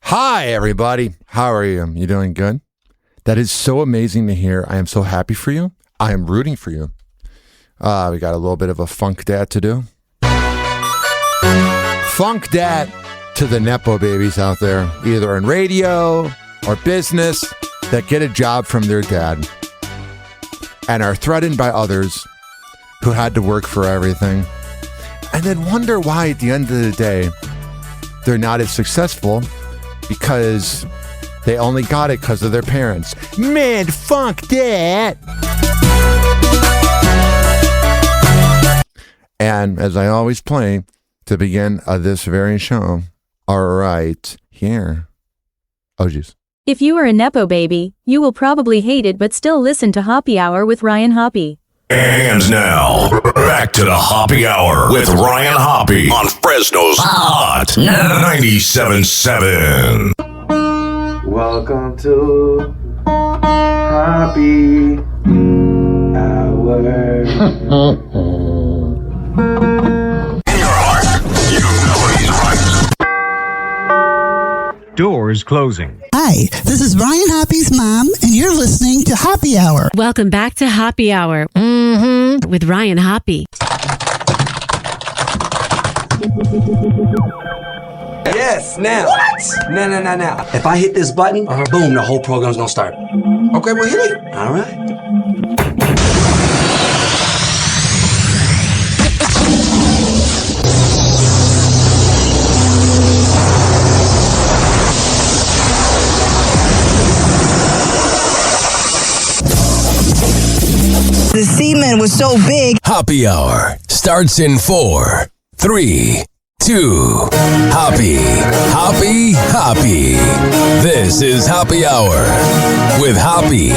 Hi, everybody. How are you? You doing good? That is so amazing to hear. I am so happy for you. I am rooting for you. We got a little bit of a funk dat to do. Funk dat to the Nepo babies out there, either in radio or business, that get a job from their dad and are threatened by others who had to work for everything, and then wonder why at the end of the day they're not as successful because they only got it because of their parents. Man, funk that. And as I always play to begin this very show, all right, here. Oh, jeez. If you are a Nepo baby, you will probably hate it but still listen to Hoppe Hour with Ryan Hoppe. And now, back to the Hoppe Hour with Ryan Hoppe on Fresno's Hot 97.7. Welcome to Hoppe Hour. In your heart, you know he's right. Doors closing. Hi, this is Ryan Hoppe's mom, and you're listening to Hoppe Hour. Welcome back to Hoppe Hour with Ryan Hoppe. Yes, now. What? Now. If I hit this button, boom, the whole program's gonna start. Okay, well, hit it. All right. The semen was so big. Hoppe Hour starts in 4, 3, 2. Hoppe. This is Hoppe Hour with Hoppe.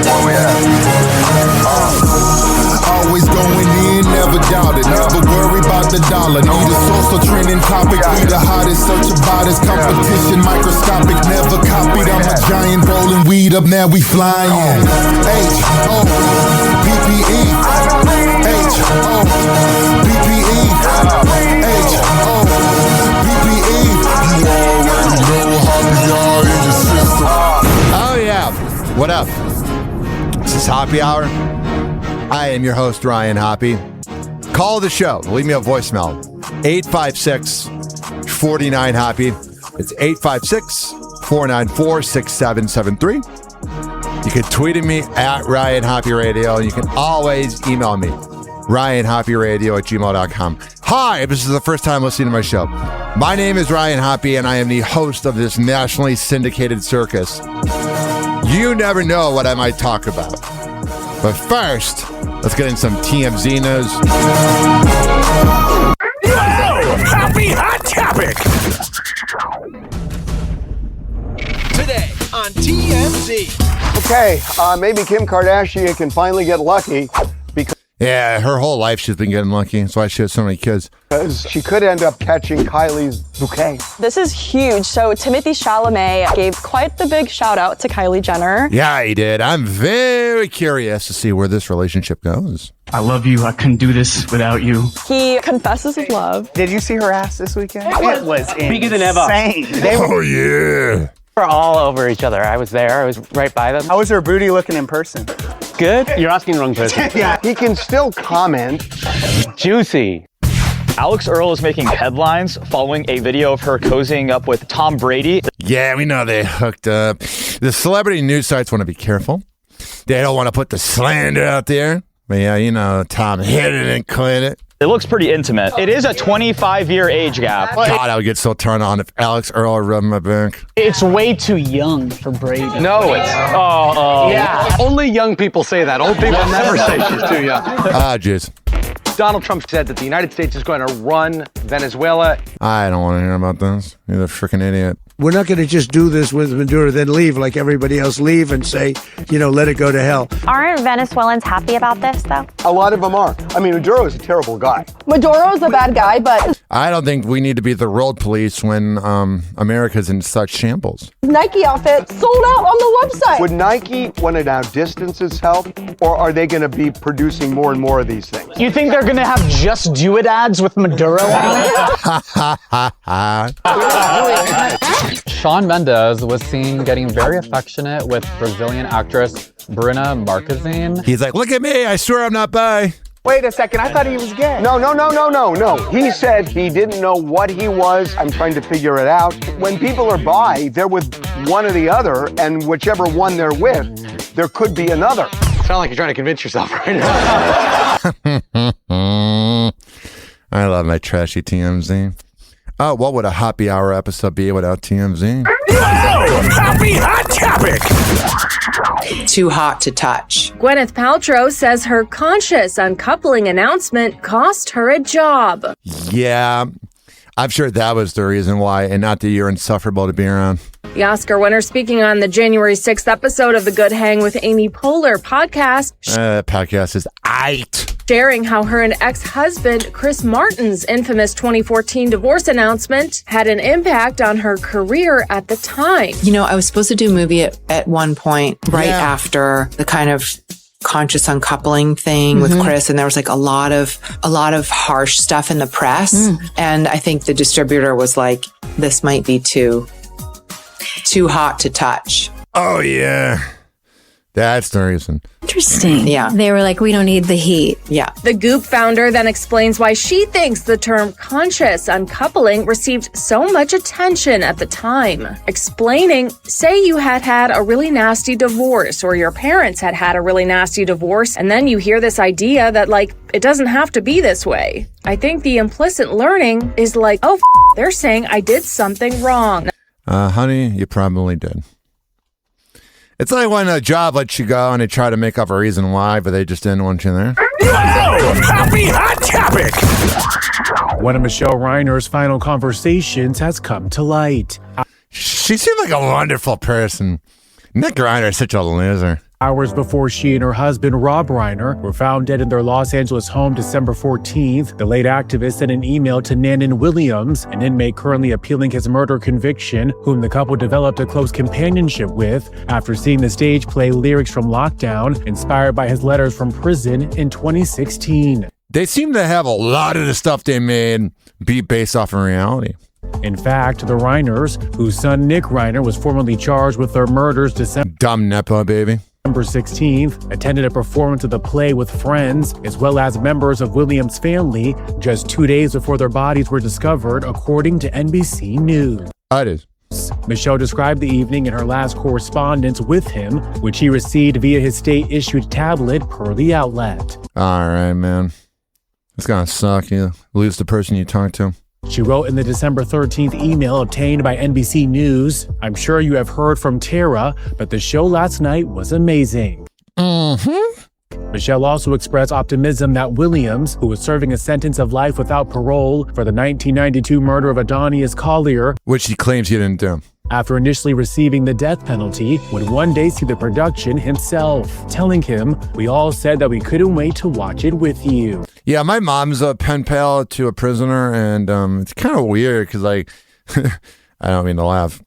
Where we at? Always going in, never doubt it. Never worry about the dollar. Need a source or trending topic. Be the hottest, search about his competition. Microscopic, never copied. I'm a giant rolling weed up, now we flying. H-O-P-P-E. H-O-P-P-E. H-O-P-P-E. You already know Hoppe Hour in your system. Oh, yeah. What up? This is Hoppe Hour. I am your host, Ryan Hoppe. Call the show. Leave me a voicemail. 856-49-HOPPE. It's 856-494-6773. You can tweet at me at Ryan Hoppe Radio. And you can always email me, RyanHoppeRadio@gmail.com. Hi, if this is the first time listening to my show. My name is Ryan Hoppe, and I am the host of this nationally syndicated circus. You never know what I might talk about. But first, let's get in some TMZ news. Happy Hot Topic. Today on TMZ. Okay, maybe Kim Kardashian can finally get lucky because Yeah, her whole life she's been getting lucky. That's why she has so many kids. she could end up catching Kylie's bouquet. This is huge. So Timothée Chalamet gave quite the big shout out to Kylie Jenner. Yeah, he did. I'm very curious to see where this relationship goes. I love you. I couldn't do this without you. He confesses his love. Did you see her ass this weekend? It was bigger than ever. insane. Oh, yeah. Were all over each other. I was there. I was right by them. How was her booty looking in person? Good. You're asking the wrong person. Yeah, he can still comment. Juicy. Alex Earl is making headlines following a video of her cozying up with Tom Brady. Yeah, we know they hooked up. The celebrity news sites want to be careful. They don't want to put the slander out there. But yeah, you know, Tom hit it and quit it. It looks pretty intimate. It is a 25-year age gap. God, I would get so turned on if Alex Earl rubbed my back. It's way too young for Brady. No, it's... Yeah. Only young people say that. Old people never say she's too young. Ah, jeez. Donald Trump said that the United States is going to run Venezuela. I don't want to hear about this. You're the freaking idiot. We're not going to just do this with Maduro, then leave like everybody else leave and say, let it go to hell. Aren't Venezuelans happy about this, though? A lot of them are. I mean, Maduro is a terrible guy. Maduro's a bad guy, but I don't think we need to be the road police when America's in such shambles. Nike outfit sold out on the website. Would Nike want to now distance itself, or are they going to be producing more and more of these things? You think they're gonna have Just Do It ads with Maduro on it? Shawn Mendes was seen getting very affectionate with Brazilian actress Bruna Marquezine. He's like, look at me, I swear I'm not bi. Wait a second, I thought he was gay. No. He said he didn't know what he was. I'm trying to figure it out. When people are bi, they're with one or the other, and whichever one they're with, there could be another. Sound like you're trying to convince yourself right now. I love my trashy TMZ. Oh, what would a happy hour episode be without TMZ? Happy Hot Topic! Too hot to touch. Gwyneth Paltrow says her conscious uncoupling announcement cost her a job. Yeah, I'm sure that was the reason why, and not that you're insufferable to be around. The Oscar winner speaking on the January 6th episode of the Good Hang with Amy Poehler podcast. That podcast is aight. Sharing how her and ex-husband Chris Martin's infamous 2014 divorce announcement had an impact on her career at the time. I was supposed to do a movie at one point right after the kind of conscious uncoupling thing with Chris, and there was like a lot of harsh stuff in the press, and I think the distributor was like, this might be too hot to touch. Oh yeah, that's the reason. Interesting. Yeah. They were like, we don't need the heat. Yeah. The Goop founder then explains why she thinks the term conscious uncoupling received so much attention at the time. Explaining, say you had a really nasty divorce, or your parents had a really nasty divorce, and then you hear this idea that, like, it doesn't have to be this way. I think the implicit learning is like, oh, they're saying I did something wrong. Honey, you probably did. It's like when a job lets you go and they try to make up a reason why, but they just didn't want you there. Happy Hot Topic! One of Michelle Reiner's final conversations has come to light. She seemed like a wonderful person. Nick Reiner is such a loser. Hours before she and her husband, Rob Reiner, were found dead in their Los Angeles home December 14th, the late activist sent an email to Nanan Williams, an inmate currently appealing his murder conviction, whom the couple developed a close companionship with after seeing the stage play lyrics from Lockdown, inspired by his letters from prison in 2016. They seem to have a lot of the stuff they made be based off of reality. In fact, the Reiners, whose son Nick Reiner was formally charged with their murders Dumb Nepo baby. December 16th, attended a performance of the play with friends, as well as members of Williams' family, just 2 days before their bodies were discovered, according to NBC News. It is. Michelle described the evening in her last correspondence with him, which he received via his state-issued tablet, per the outlet. All right, man. It's gonna suck. You lose the person you talk to. She wrote in the December 13th email obtained by NBC News, I'm sure you have heard from Tara, but the show last night was amazing. Michelle also expressed optimism that Williams, who was serving a sentence of life without parole for the 1992 murder of Adonias Collier, which he claims he didn't do, after initially receiving the death penalty, would one day see the production himself, telling him, we all said that we couldn't wait to watch it with you. Yeah, my mom's a pen pal to a prisoner, and it's kind of weird because, like, I don't mean to laugh.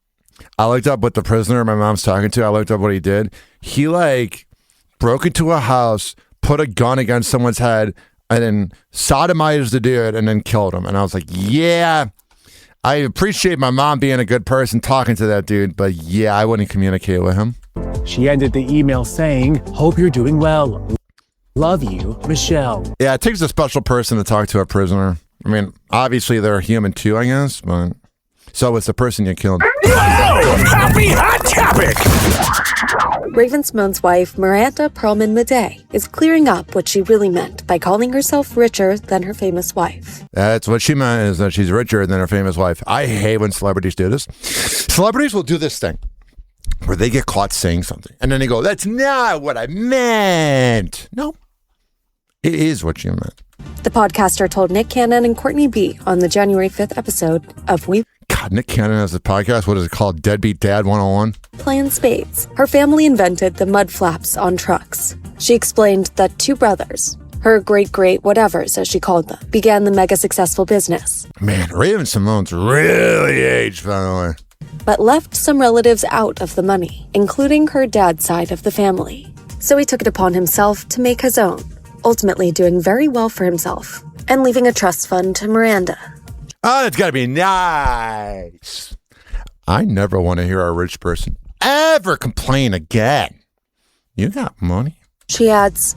I looked up what the prisoner my mom's talking to, I looked up what he did. He, like, broke into a house, put a gun against someone's head, and then sodomized the dude and then killed him. And I was like, yeah, I appreciate my mom being a good person talking to that dude, but yeah, I wouldn't communicate with him. She ended the email saying, hope you're doing well. Love you, Michelle. Yeah, it takes a special person to talk to a prisoner. I mean, obviously they're human too, I guess, but so it's the person you killed. Happy Hot Topic! Raven-Symone's wife, Miranda Perlman-Madej, is clearing up what she really meant by calling herself richer than her famous wife. That's what she meant, is that she's richer than her famous wife. I hate when celebrities do this. Celebrities will do this thing where they get caught saying something, and then they go, that's not what I meant. No, it is what you meant. The podcaster told Nick Cannon and Courtney B on the January 5th episode of We Nick Cannon has a podcast. What is it called? Deadbeat Dad 101? Playing spades. Her family invented the mud flaps on trucks. She explained that two brothers, her great-great-whatevers, as she called them, began the mega-successful business. Man, Raven Simone's really aged, by the way. But left some relatives out of the money, including her dad's side of the family. So he took it upon himself to make his own, ultimately doing very well for himself, and leaving a trust fund to Miranda. Oh, that's got to be nice. I never want to hear a rich person ever complain again. You got money. She adds,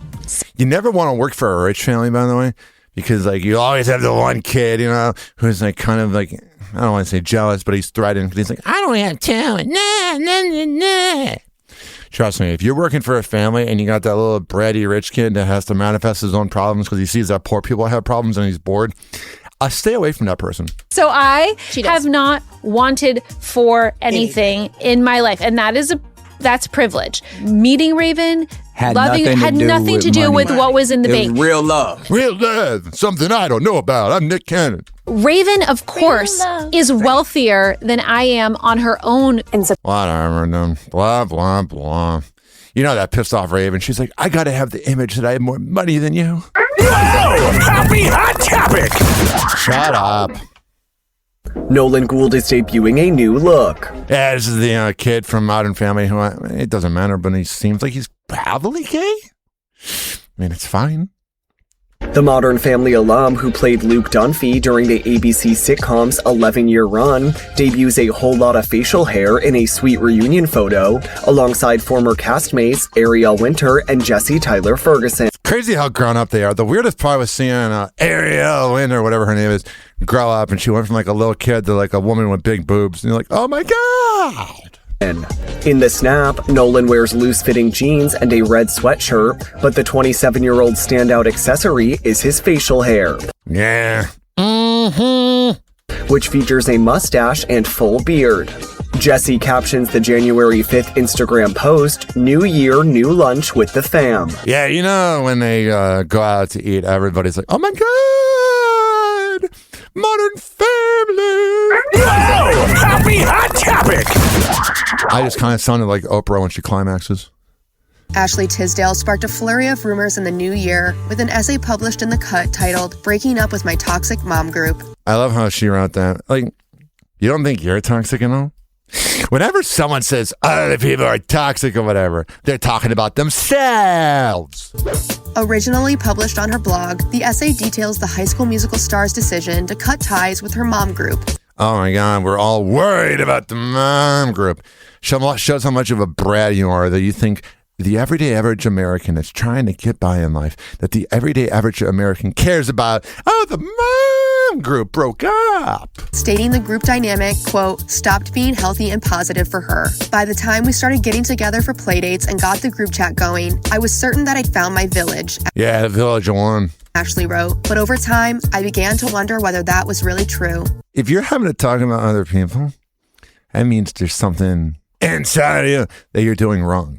you never want to work for a rich family, by the way, because like you always have the one kid, you know, who's like kind of like, I don't want to say jealous, but he's threatened. He's like, I don't have talent. Nah. Trust me, if you're working for a family and you got that little bratty rich kid that has to manifest his own problems because he sees that poor people have problems and he's bored, stay away from that person. So I have not wanted for anything in my life, and that's privilege. Meeting Raven, had nothing to do with what was in the bank. Real love. Real love. Something I don't know about. I'm Nick Cannon. Raven, of course, is wealthier than I am on her own. Whatever. Blah, blah, blah. You know that pissed off Raven. She's like, I got to have the image that I have more money than you. Happy Hot Topic. Shut up. Nolan Gould is debuting a new look. Yeah, this is the kid from Modern Family who, it doesn't matter, but he seems like he's probably gay. I mean, it's fine. The Modern Family alum who played Luke Dunphy during the ABC sitcom's 11-year run debuts a whole lot of facial hair in a sweet reunion photo alongside former castmates Ariel Winter and Jesse Tyler Ferguson. Crazy how grown up they are. The weirdest part was seeing Ariel Winter, whatever her name is, grow up, and she went from like a little kid to like a woman with big boobs. And you're like, oh my God. In the snap, Nolan wears loose-fitting jeans and a red sweatshirt, but the 27-year-old standout accessory is his facial hair. Yeah. Which features a mustache and full beard. Jesse captions the January 5th Instagram post, New Year, New Lunch with the fam. Yeah, you know, when they go out to eat, everybody's like, oh my God, Modern Family. Whoa, Happy Hot Topic. I just kind of sounded like Oprah when she climaxes. Ashley Tisdale sparked a flurry of rumors in the new year with an essay published in The Cut titled Breaking Up with My Toxic Mom Group. I love how she wrote that. Like, you don't think you're toxic at all? Whenever someone says other people are toxic or whatever, they're talking about themselves. Originally published on her blog, the essay details the High School Musical star's decision to cut ties with her mom group. Oh my God, we're all worried about the mom group. Shows how much of a brat you are that you think the everyday average American is trying to get by in life, that the everyday average American cares about, the mom group broke up. Stating the group dynamic, quote, stopped being healthy and positive for her. By the time we started getting together for playdates and got the group chat going, I was certain that I'd found my village. Yeah, the village won. Ashley wrote, but over time, I began to wonder whether that was really true. If you're having to talk about other people, that means there's something inside of you that you're doing wrong.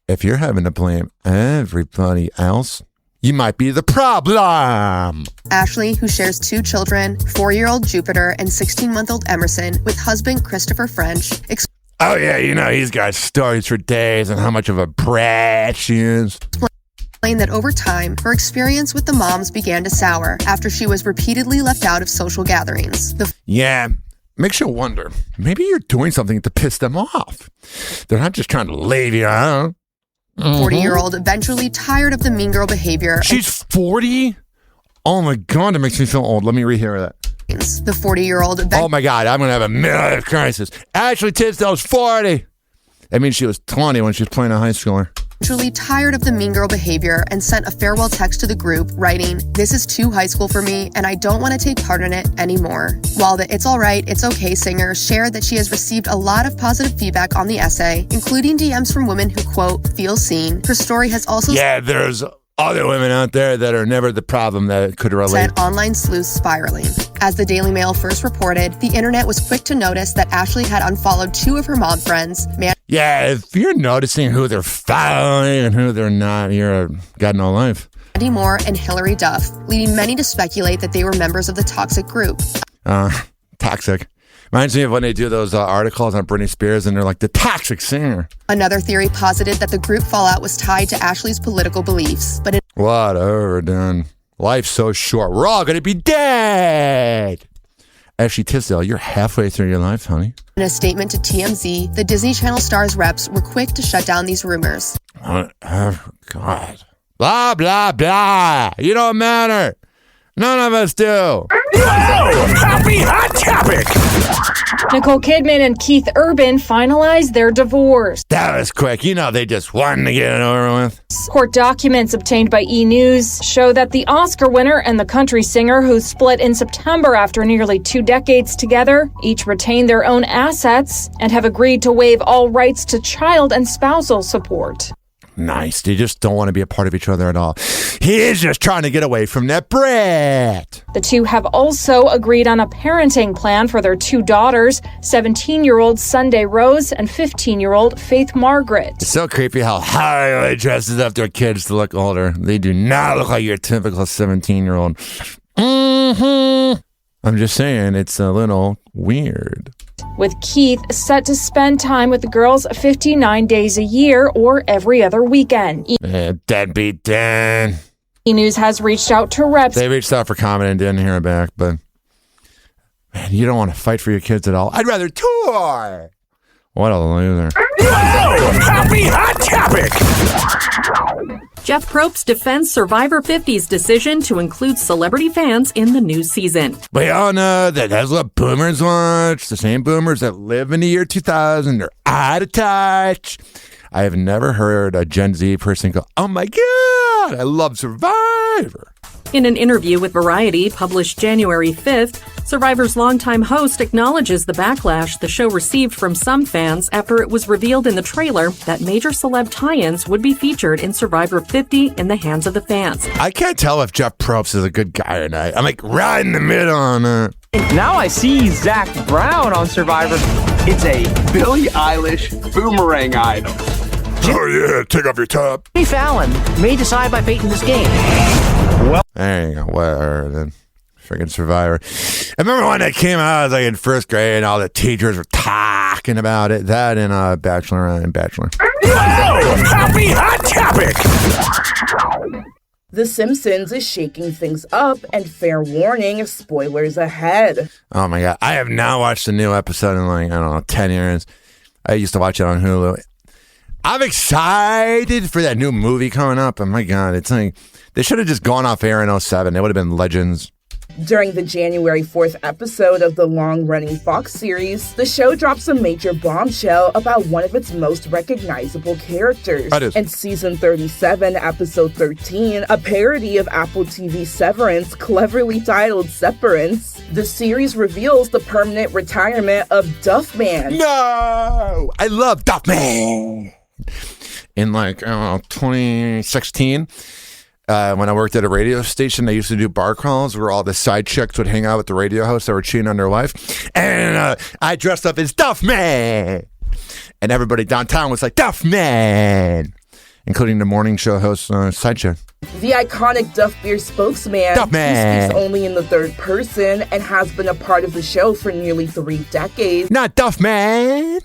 If you're having to blame everybody else, you might be the problem. Ashley, who shares 2 children, 4-year-old Jupiter and 16-month-old Emerson, with husband Christopher French. Oh yeah, you know, he's got stories for days on how much of a brat she is. Explained that over time, her experience with the moms began to sour after she was repeatedly left out of social gatherings. Yeah, makes you wonder. Maybe you're doing something to piss them off. They're not just trying to leave you out. 40-year-old eventually tired of the mean girl behavior. She's 40? Oh my God, that makes me feel old. Let me rehear that. The 40-year-old... Oh my God, I'm going to have a midlife crisis. Ashley Tisdale's 40. That means she was 20 when she was playing a high schooler. Eventually tired of the mean girl behavior and sent a farewell text to the group, writing, "This is too high school for me, and I don't want to take part in it anymore." While the It's Alright, It's Okay singer shared that she has received a lot of positive feedback on the essay, including DMs from women who, quote, feel seen. Her story has also... Yeah, there's other women out there that are never the problem that could relate. ...sent online sleuths spiraling. As the Daily Mail first reported, the internet was quick to notice that Ashley had unfollowed 2 of her mom friends. Yeah, if you're noticing who they're following and who they're not, you're got no life. Mandy Moore and Hillary Duff, leading many to speculate that they were members of the toxic group. Toxic. Reminds me of when they do those articles on Britney Spears and they're like, the toxic singer. Another theory posited that the group fallout was tied to Ashley's political beliefs, but Whatever, done. Life's so short. We're all going to be dead. Ashley Tisdale, you're halfway through your life, honey. in a statement to TMZ, the Disney Channel star's reps were quick to shut down these rumors. Oh, God. Blah, blah, blah. You don't matter. None of us do. Happy Hot Topic! Nicole Kidman and Keith Urban finalized their divorce. That was quick. You know, they just wanted to get it over with. Court documents obtained by E! News show that the Oscar winner and the country singer, who split in September after nearly 2 decades together, each retain their own assets and have agreed to waive all rights to child and spousal support. Nice. They just don't want to be a part of each other at all. He is just trying to get away from that Brat. The two have also agreed on a parenting plan for their 2 daughters, 17-year-old Sunday Rose and 15-year-old Faith Margaret. It's so creepy how Hollywood dresses up their kids to look older. They do not look like your typical 17-year-old. Mm-hmm. I'm just saying, it's a little weird. With Keith set to spend time with the girls 59 days a year or every other weekend. Deadbeat Dan. E! News has reached out to reps. They reached out for comment and didn't hear back, but man, you don't want to fight for your kids at all. I'd rather tour. What a loser. Happy Hot Topic! Jeff Probst defends Survivor 50's decision to include celebrity fans in the new season. We all know that that's what boomers watch. The same boomers that live in the year 2000. They're out of touch. I have never heard a Gen Z person go, oh my God, I love Survivor. In an interview with Variety, published January 5th, Survivor's longtime host acknowledges the backlash the show received from some fans after it was revealed in the trailer that major celeb tie-ins would be featured in Survivor 50 in the hands of the fans. I can't tell if Jeff Probst is a good guy or not. I'm like right in the middle on it. Now I see Zach Brown on Survivor. It's a Billie Eilish boomerang idol. Oh yeah, take off your top. Jimmy Fallon may decide by fate in this game. Well, there you go. Whatever then. Freaking Survivor. I remember when it came out, I was like in first grade and all the teachers were talking about it. That and Bachelor and Bachelor. Happy Hot Topic! The Simpsons is shaking things up, and fair warning, spoilers ahead. Oh my God. I have not watched a new episode in like, I don't know, 10 years. I used to watch it on Hulu. I'm excited for that new movie coming up. Oh my God. It's like, they should have just gone off air in 2007. It would have been Legends. During the January 4th episode of the long-running Fox series, the show drops a major bombshell about one of its most recognizable characters. In season 37, episode 13, a parody of Apple TV Severance, cleverly titled Separance, the series reveals the permanent retirement of Duffman. No! I love Duffman! In like, I don't know, 2016... when I worked at a radio station, they used to do bar crawls where all the side chicks would hang out with the radio hosts that were cheating on their wife. And I dressed up as Duffman. And everybody downtown was like, Duffman. Including the morning show host, side chick. The iconic Duff Beer spokesman, Duffman, who speaks only in the third person and has been a part of the show for nearly 3 decades. Not Duffman.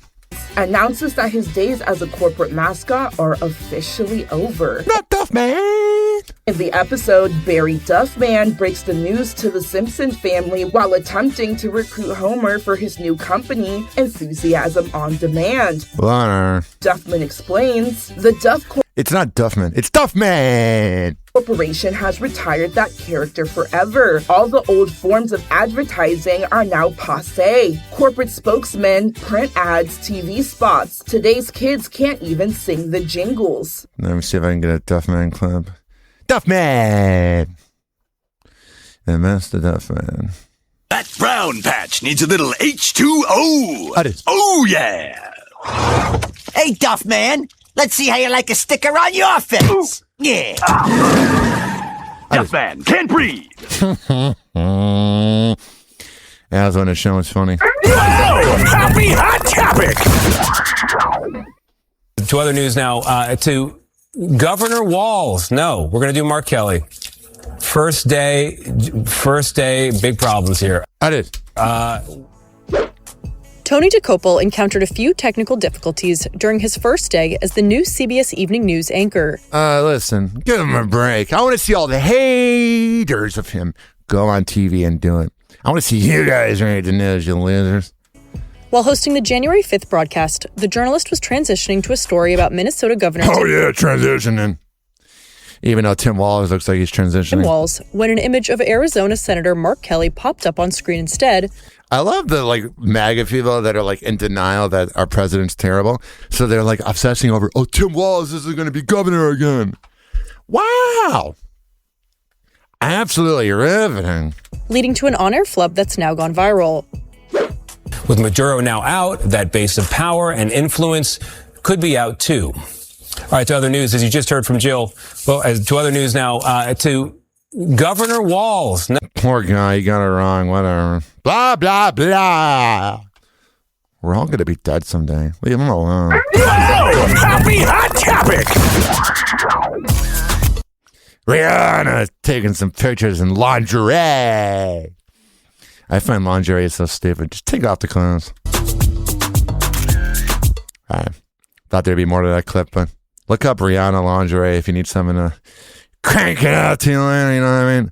Announces that his days as a corporate mascot are officially over. Not Duffman! In the episode, Barry Duffman breaks the news to the Simpson family while attempting to recruit Homer for his new company, Enthusiasm on Demand. Blanner. Duffman explains, the Duff It's not Duffman. It's Duffman! Corporation has retired that character forever. All the old forms of advertising are now passé. Corporate spokesmen, print ads, TV spots. Today's kids can't even sing the jingles. Let me see if I can get a Duffman clip. Duffman! The Master Duffman. That brown patch needs a little H2O. Oh, yeah. Hey, Duffman. Let's see how you like a sticker on your face. Yeah. Duffman can't breathe. That's when the show was funny. Happy Hot Topic! To other news now, to Governor Walz. No, we're going to do Mark Kelly. First day, big problems here. Tony Dokoupil encountered a few technical difficulties during his first day as the new CBS Evening News anchor. Listen, give him a break. I want to see all the haters of him go on TV and do it. I want to see you guys read the news, you losers. While hosting the January 5th broadcast, the journalist was transitioning to a story about Minnesota Governor transitioning. Even though Tim Walz looks like he's transitioning. Tim Walz, when an image of Arizona Senator Mark Kelly popped up on screen instead. I love the MAGA people that are in denial that our president's terrible. So they're obsessing over, Tim Walz isn't going to be governor again. Wow. Absolutely riveting. Leading to an on-air flub that's now gone viral. With Maduro now out, that base of power and influence could be out too. All right, to other news, as you just heard from Jill. Well, to other news now, to Governor Walz. Poor guy, he got it wrong, whatever. Blah, blah, blah. We're all going to be dead someday. Leave him alone. Happy Hot Topic! Rihanna taking some pictures in lingerie. I find lingerie so stupid. Just take off the clothes. I thought there'd be more to that clip, but look up Rihanna lingerie if you need something to crank it out to, you know what I mean?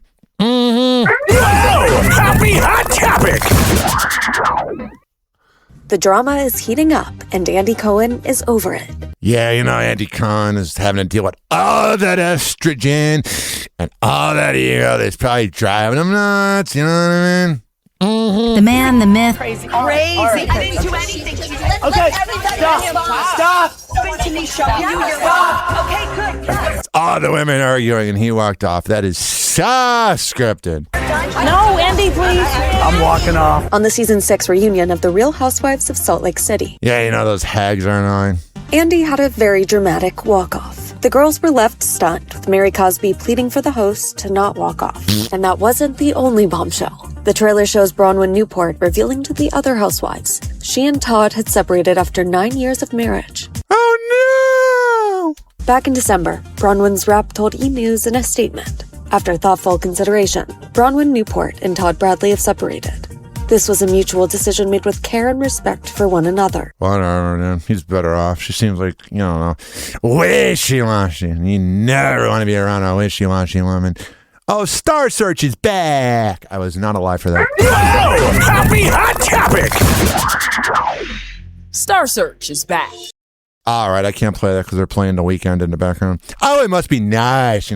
Happy Hot Topic! The drama is heating up, and Andy Cohen is over it. Yeah, Andy Cohen is having to deal with all that estrogen and all that ego that's probably driving him nuts, you know what I mean? The man, the myth. Crazy. I didn't do anything to you. Okay, stop. Okay, good. All the women arguing, and he walked off. That is so scripted. No, Andy, please. I'm walking off. On the season 6 reunion of The Real Housewives of Salt Lake City. Yeah, those hags are annoying. Andy had a very dramatic walk-off. The girls were left stunned, with Mary Cosby pleading for the host to not walk off. And that wasn't the only bombshell. The trailer shows Bronwyn Newport revealing to the other housewives she and Todd had separated after 9 years of marriage. Oh no! Back in December, Bronwyn's rep told E! News in a statement. After thoughtful consideration, Bronwyn Newport and Todd Bradley have separated. This was a mutual decision made with care and respect for one another. Whatever, man. He's better off. She seems like, wishy-washy. You never want to be around a wishy-washy woman. Oh, Star Search is back. I was not alive for that. Happy Hot Topic! Star Search is back. All right, I can't play that because they're playing The Weeknd in the background. Oh, it must be nice,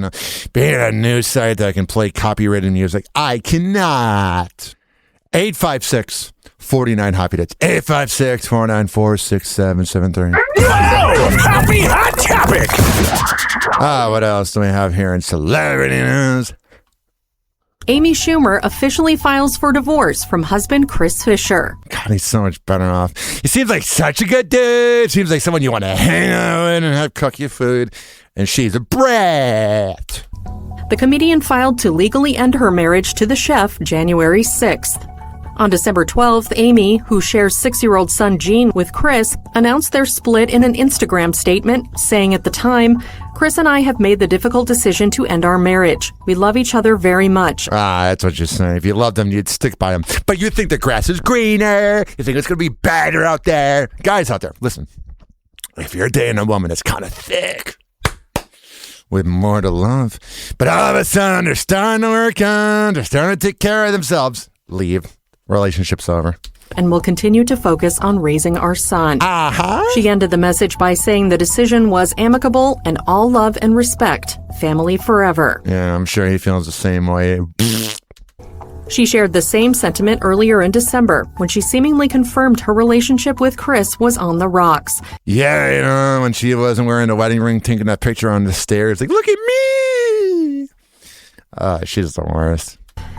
being at a news site that I can play copyrighted music. I cannot. 856-49-HOPPY. That's 856-494-6773. Happy Hot Topic! What else do we have here in celebrity news? Amy Schumer officially files for divorce from husband Chris Fisher. God, he's so much better off. He seems like such a good dude. Seems like someone you want to hang out with and have cook you food. And she's a brat. The comedian filed to legally end her marriage to the chef January 6th. On December 12th, Amy, who shares 6-year-old son Gene with Chris, announced their split in an Instagram statement, saying at the time, "Chris and I have made the difficult decision to end our marriage. We love each other very much." That's what you're saying. If you loved them, you'd stick by them. But you think the grass is greener. You think it's going to be better out there. Guys out there, listen. If you're dating a woman that's kind of thick, with more to love, but all of a sudden they're starting to work on, they're starting to take care of themselves, leave. Relationship's over. And will continue to focus on raising our son. She ended the message by saying the decision was amicable and all love and respect. Family forever. Yeah, I'm sure he feels the same way. She shared the same sentiment earlier in December when she seemingly confirmed her relationship with Chris was on the rocks. Yeah, when she wasn't wearing a wedding ring, taking that picture on the stairs, like, look at me! She's the worst.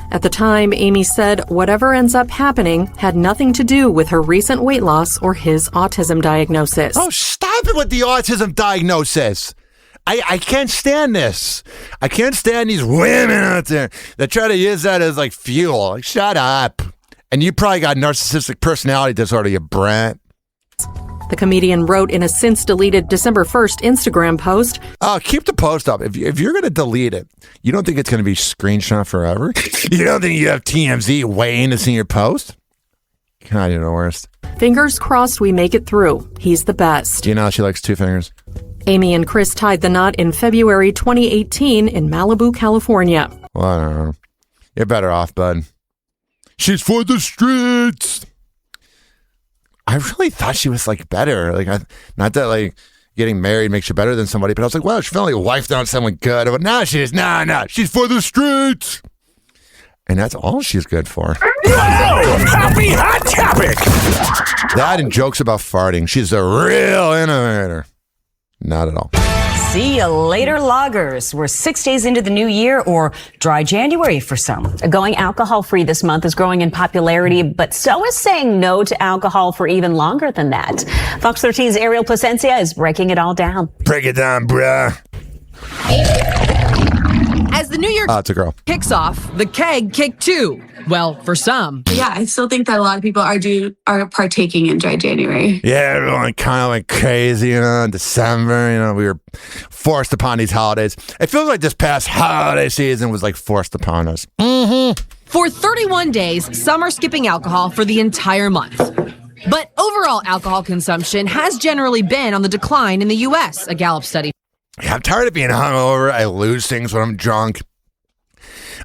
At the time, Amy said whatever ends up happening had nothing to do with her recent weight loss or his autism diagnosis. Oh, stop it with the autism diagnosis. I can't stand this. I can't stand these women out there that try to use that as like fuel. Like, shut up. And you probably got narcissistic personality disorder, you brat. The comedian wrote in a since-deleted December 1st Instagram post. Keep the post up. If you're going to delete it, you don't think it's going to be screenshot forever? You don't think you have TMZ waiting to see your post? God, you're the worst. Fingers crossed we make it through. He's the best. Do you know she likes 2 fingers? Amy and Chris tied the knot in February 2018 in Malibu, California. Well, I don't know. You're better off, bud. She's for the streets. I really thought she was like better. Not that like getting married makes you better than somebody, but I was like, well, she finally wifed out someone good. But no, she's she's for the streets. And that's all she's good for. Happy hot topic. That and jokes about farting. She's a real innovator. Not at all. See you later, loggers. We're 6 days into the new year, or dry January for some. Going alcohol-free this month is growing in popularity, but so is saying no to alcohol for even longer than that. Fox 13's Ariel Placencia is breaking it all down. Break it down, bruh. As the new year it's a girl. kicks off, the keg kicked too. Well, for some. Yeah, I still think that a lot of people are partaking in dry January. Yeah, everyone kind of went crazy, in December. We were forced upon these holidays. It feels like this past holiday season was like forced upon us. Mm-hmm. For 31 days, some are skipping alcohol for the entire month. But overall alcohol consumption has generally been on the decline in the U.S., a Gallup study. Yeah, I'm tired of being hungover. I lose things when I'm drunk.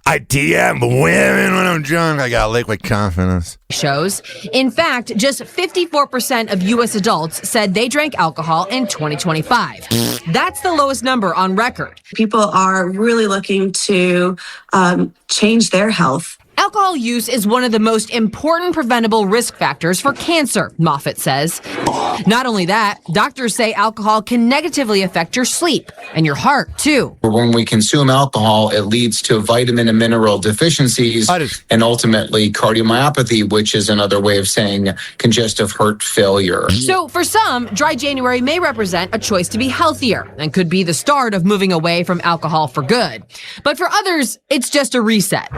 I DM women when I'm drunk. I got liquid confidence. Shows. In fact, just 54% of U.S. adults said they drank alcohol in 2025. That's the lowest number on record. People are really looking to change their health. Alcohol use is one of the most important preventable risk factors for cancer, Moffitt says. Not only that, doctors say alcohol can negatively affect your sleep and your heart, too. When we consume alcohol, it leads to vitamin and mineral deficiencies and ultimately cardiomyopathy, which is another way of saying congestive heart failure. So for some, dry January may represent a choice to be healthier and could be the start of moving away from alcohol for good. But for others, it's just a reset.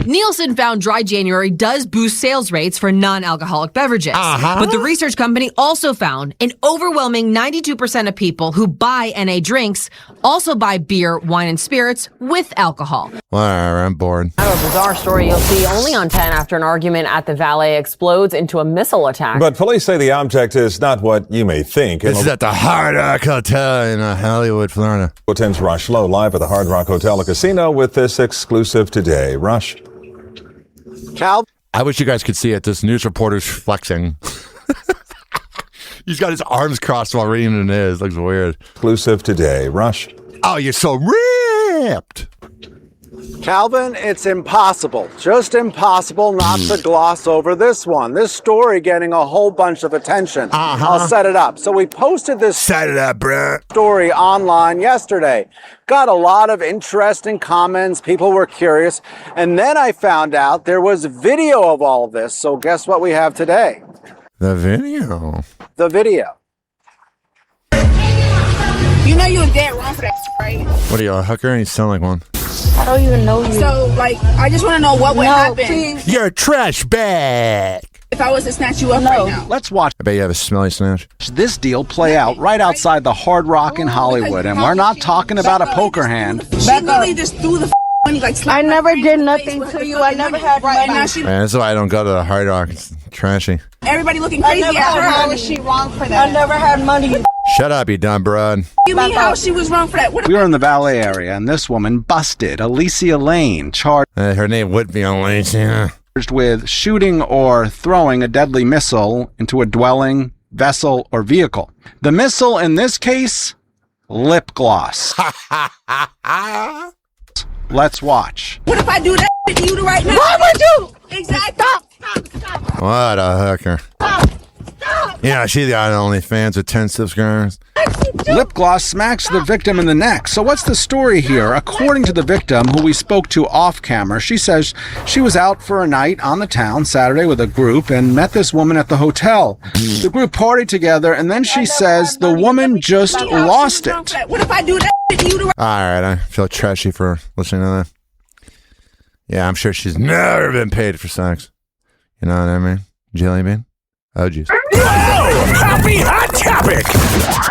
Nielsen found dry January does boost sales rates for non-alcoholic beverages. But the research company also found an overwhelming 92% of people who buy NA drinks also buy beer, wine, and spirits with alcohol. Whatever, I'm bored. Now, a bizarre story you'll see only on 10 after an argument at the Valet explodes into a missile attack. But police say the object is not what you may think. This is at the Hard Rock Hotel in Hollywood, Florida. 10's Rush Lowe live at the Hard Rock Hotel and Casino with this exclusive today. Rush. Cal? I wish you guys could see it. This news reporter's flexing. He's got his arms crossed while reading the news. Looks weird. Exclusive today. Rush. Oh, you're so ripped. Calvin, it's impossible, just impossible not to gloss over this one. This story getting a whole bunch of attention. I'll set it up. So we posted this story online yesterday. Got a lot of interesting comments. People were curious. And then I found out there was video of all of this. So guess what we have today? The video. The video. You know you were dead wrong for that, right? What are you, a hooker? You sound like one. I don't even know you. So, I just want to know what would happen. Please. You're a trash bag. If I was to snatch you up right now. Let's watch. I bet you have a smelly snatch. This deal play out right outside the Hard Rock in Hollywood, and we're not talking about a poker hand. She literally just threw the money I never did nothing to you. I never had money. Man, that's why I don't go to the Hard Rock. It's trashy. Everybody looking crazy at her. How was she wrong for that? I never had money. Shut up, you dumb broad. You mean how she was wrong for that? We were in the valet area, and this woman busted Alicia Lane, charged. Her name would be Alicia. With shooting or throwing a deadly missile into a dwelling, vessel, or vehicle. The missile in this case, lip gloss. Let's watch. What if I do that to you right now? What would you? Exactly. Stop. What a hooker. Stop. Yeah, she's got OnlyFans with 10 subscribers. Lip gloss smacks the victim in the neck. So what's the story here? According to the victim, who we spoke to off camera, she says she was out for a night on the town Saturday with a group and met this woman at the hotel. The group partied together, and then she says the woman just lost it. What if I do that to you? All right, I feel trashy for listening to that. Yeah, I'm sure she's never been paid for sex. You know what I mean? Jelly bean? Oh, jeez. Happy Hot Topic!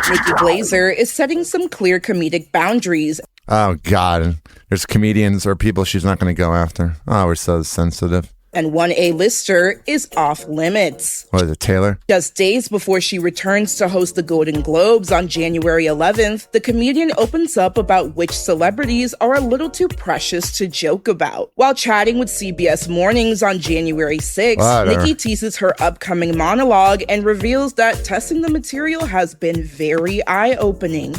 Nikki Glaser is setting some clear comedic boundaries. Oh, God. There's comedians or people she's not going to go after. Oh, we're so sensitive. And one A-lister is off limits. What is it, Taylor? Just days before she returns to host the Golden Globes on January 11th, the comedian opens up about which celebrities are a little too precious to joke about. While chatting with CBS Mornings on January 6th, Nikki teases her upcoming monologue and reveals that testing the material has been very eye-opening.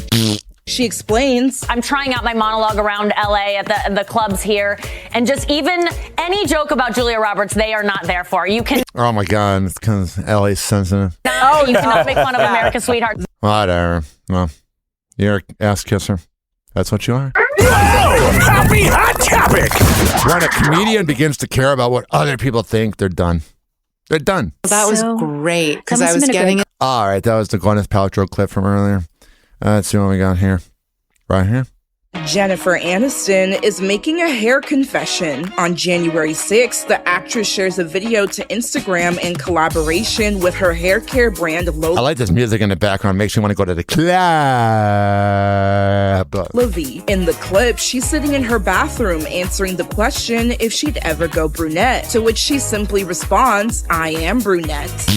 She explains, I'm trying out my monologue around LA at the clubs here, and just even any joke about Julia Roberts, they are not there for. You can. Oh my God, it's because LA's sensitive. You cannot make fun of America's sweetheart. Whatever. Well, you're an ass kisser. That's what you are. Happy Hot Topic! When a comedian begins to care about what other people think, they're done. They're done. That was great because I was getting it. All right, that was the Gwyneth Paltrow clip from earlier. Let's see what we got here. Right here. Jennifer Aniston is making a hair confession. On January 6th, the actress shares a video to Instagram in collaboration with her hair care brand Lo. I like this music in the background. Makes you want to go to the club. Lovey. In the clip, she's sitting in her bathroom answering the question if she'd ever go brunette, to which she simply responds, I am brunette.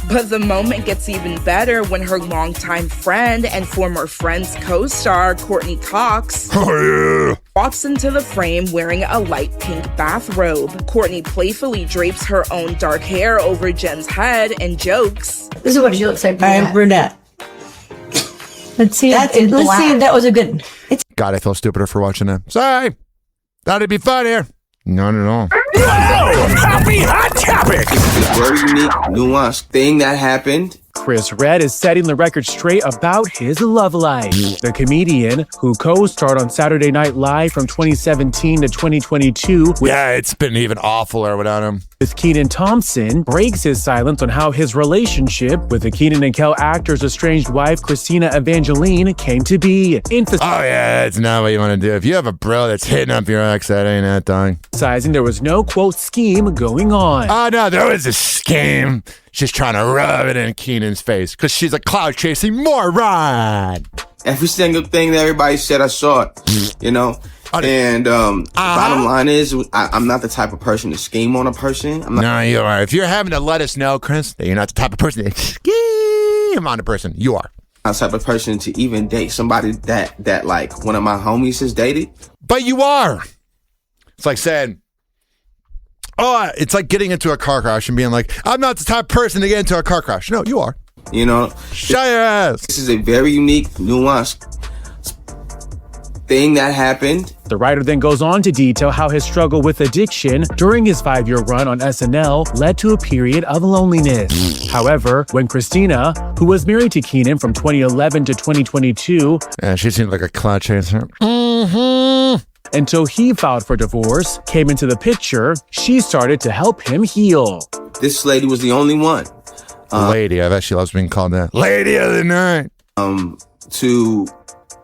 But the moment gets even better when her longtime friend and former Friends co-star, Courtney Cox, walks into the frame wearing a light pink bathrobe. Courtney playfully drapes her own dark hair over Jen's head and jokes, This is what she looks like. I am brunette. Let's see. Let's see if that was a good. God, I feel stupider for watching that. Sorry. Thought it'd be funnier. Not at all. Happy Hot Topic! This is a very unique, nuanced thing that happened. Chris Redd is setting the record straight about his love life. The comedian, who co-starred on Saturday Night Live from 2017 to 2022. Yeah, it's been even awfuler without him. With Kenan Thompson, breaks his silence on how his relationship with the Kenan and Kel actor's estranged wife, Christina Evangeline, came to be. Oh yeah, that's not what you want to do. If you have a bro that's hitting up your ex, that ain't that dog. Emphasizing there was no, quote, scheme going on. Oh no, there was a scheme. She's trying to rub it in Kenan's face because she's a cloud-chasing moron. Every single thing that everybody said, I saw it, you know? And bottom line is, I'm not the type of person to scheme on a person. No, you are. If you're having to let us know, Chris, that you're not the type of person to scheme on a person, you are. I'm the type of person to even date somebody that like one of my homies has dated. But you are. It's like saying, it's like getting into a car crash and being like, I'm not the type of person to get into a car crash. No, you are. You know? Shut your ass. This is a very unique, nuanced thing that happened. The writer then goes on to detail how his struggle with addiction during his 5-year run on SNL led to a period of loneliness. However, when Christina, who was married to Kenan from 2011 to 2022... Yeah, she seemed like a cloud chaser. Until he filed for divorce, came into the picture, she started to help him heal. This lady was the only one. Lady, I bet she loves being called that. Lady of the night.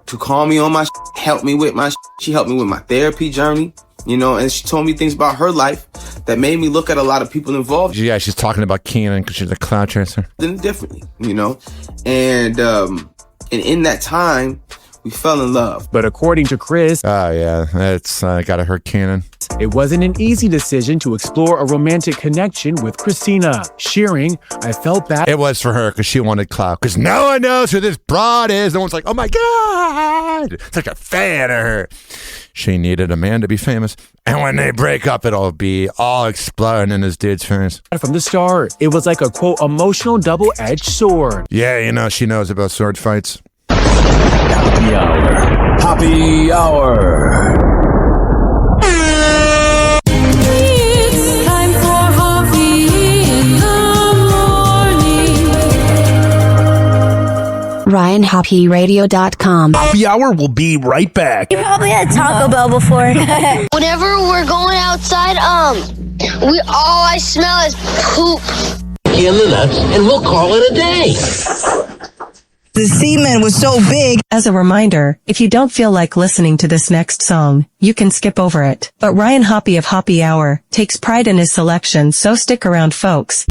To call me on my help me with my she helped me with my therapy journey, you know, and she told me things about her life that made me look at a lot of people involved. Yeah, she's talking about Kenan because she's a cloud chaser. Differently, you know, and in that time, we fell in love. But according to Chris, oh yeah, it's gotta hurt Kenan. It wasn't an easy decision to explore a romantic connection with Christina. Sharing, I felt bad. It was for her because she wanted clout. Because no one knows who this broad is. No one's like, oh my God, such a fan of her. She needed a man to be famous. And when they break up, it'll be all exploding in this dude's face. From the start, it was like a, quote, emotional double-edged sword. Yeah, you know, she knows about sword fights. Happy Hour. Happy Hour. It's time for Hoppe in the morning. RyanHoppeRadio.com. Happy Hour will be right back. You probably had Taco Bell before. Whenever we're going outside, all I smell is poop. In the nuts, and we'll call it a day. The semen was so big. As a reminder, if you don't feel like listening to this next song, you can skip over it. But Ryan Hoppe of Hoppe Hour takes pride in his selection, so stick around, folks.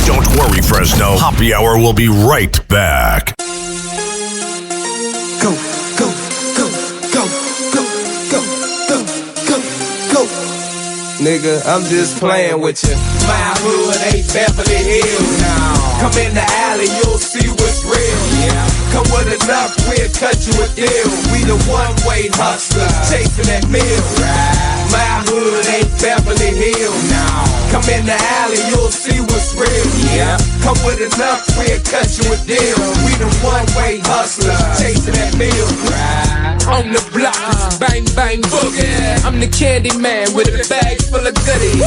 Don't worry, Fresno. Happy Hour will be right back. Go, go, go, go, go, go, go, go, go. Nigga, I'm just playing with you. My hood ain't Beverly Hills now. Come in the alley, you'll see what's real. Yeah. Come with enough, we'll cut you a deal. We the one-way hustlers chasing that meal. Right. My hood ain't Beverly Hills now. Come in the alley, you'll see what's real. Yeah. Come with enough, we'll cut you a deal. We the one-way hustlers chasing that meal. Right. On the block, bang bang boogie. I'm the candy man with a bag full of goodies.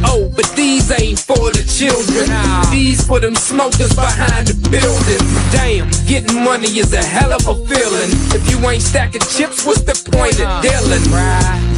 Oh, but these ain't for the children. These for them smokers behind the building. Damn, getting money is a hell of a feeling. If you ain't stacking chips, what's the point of dealing?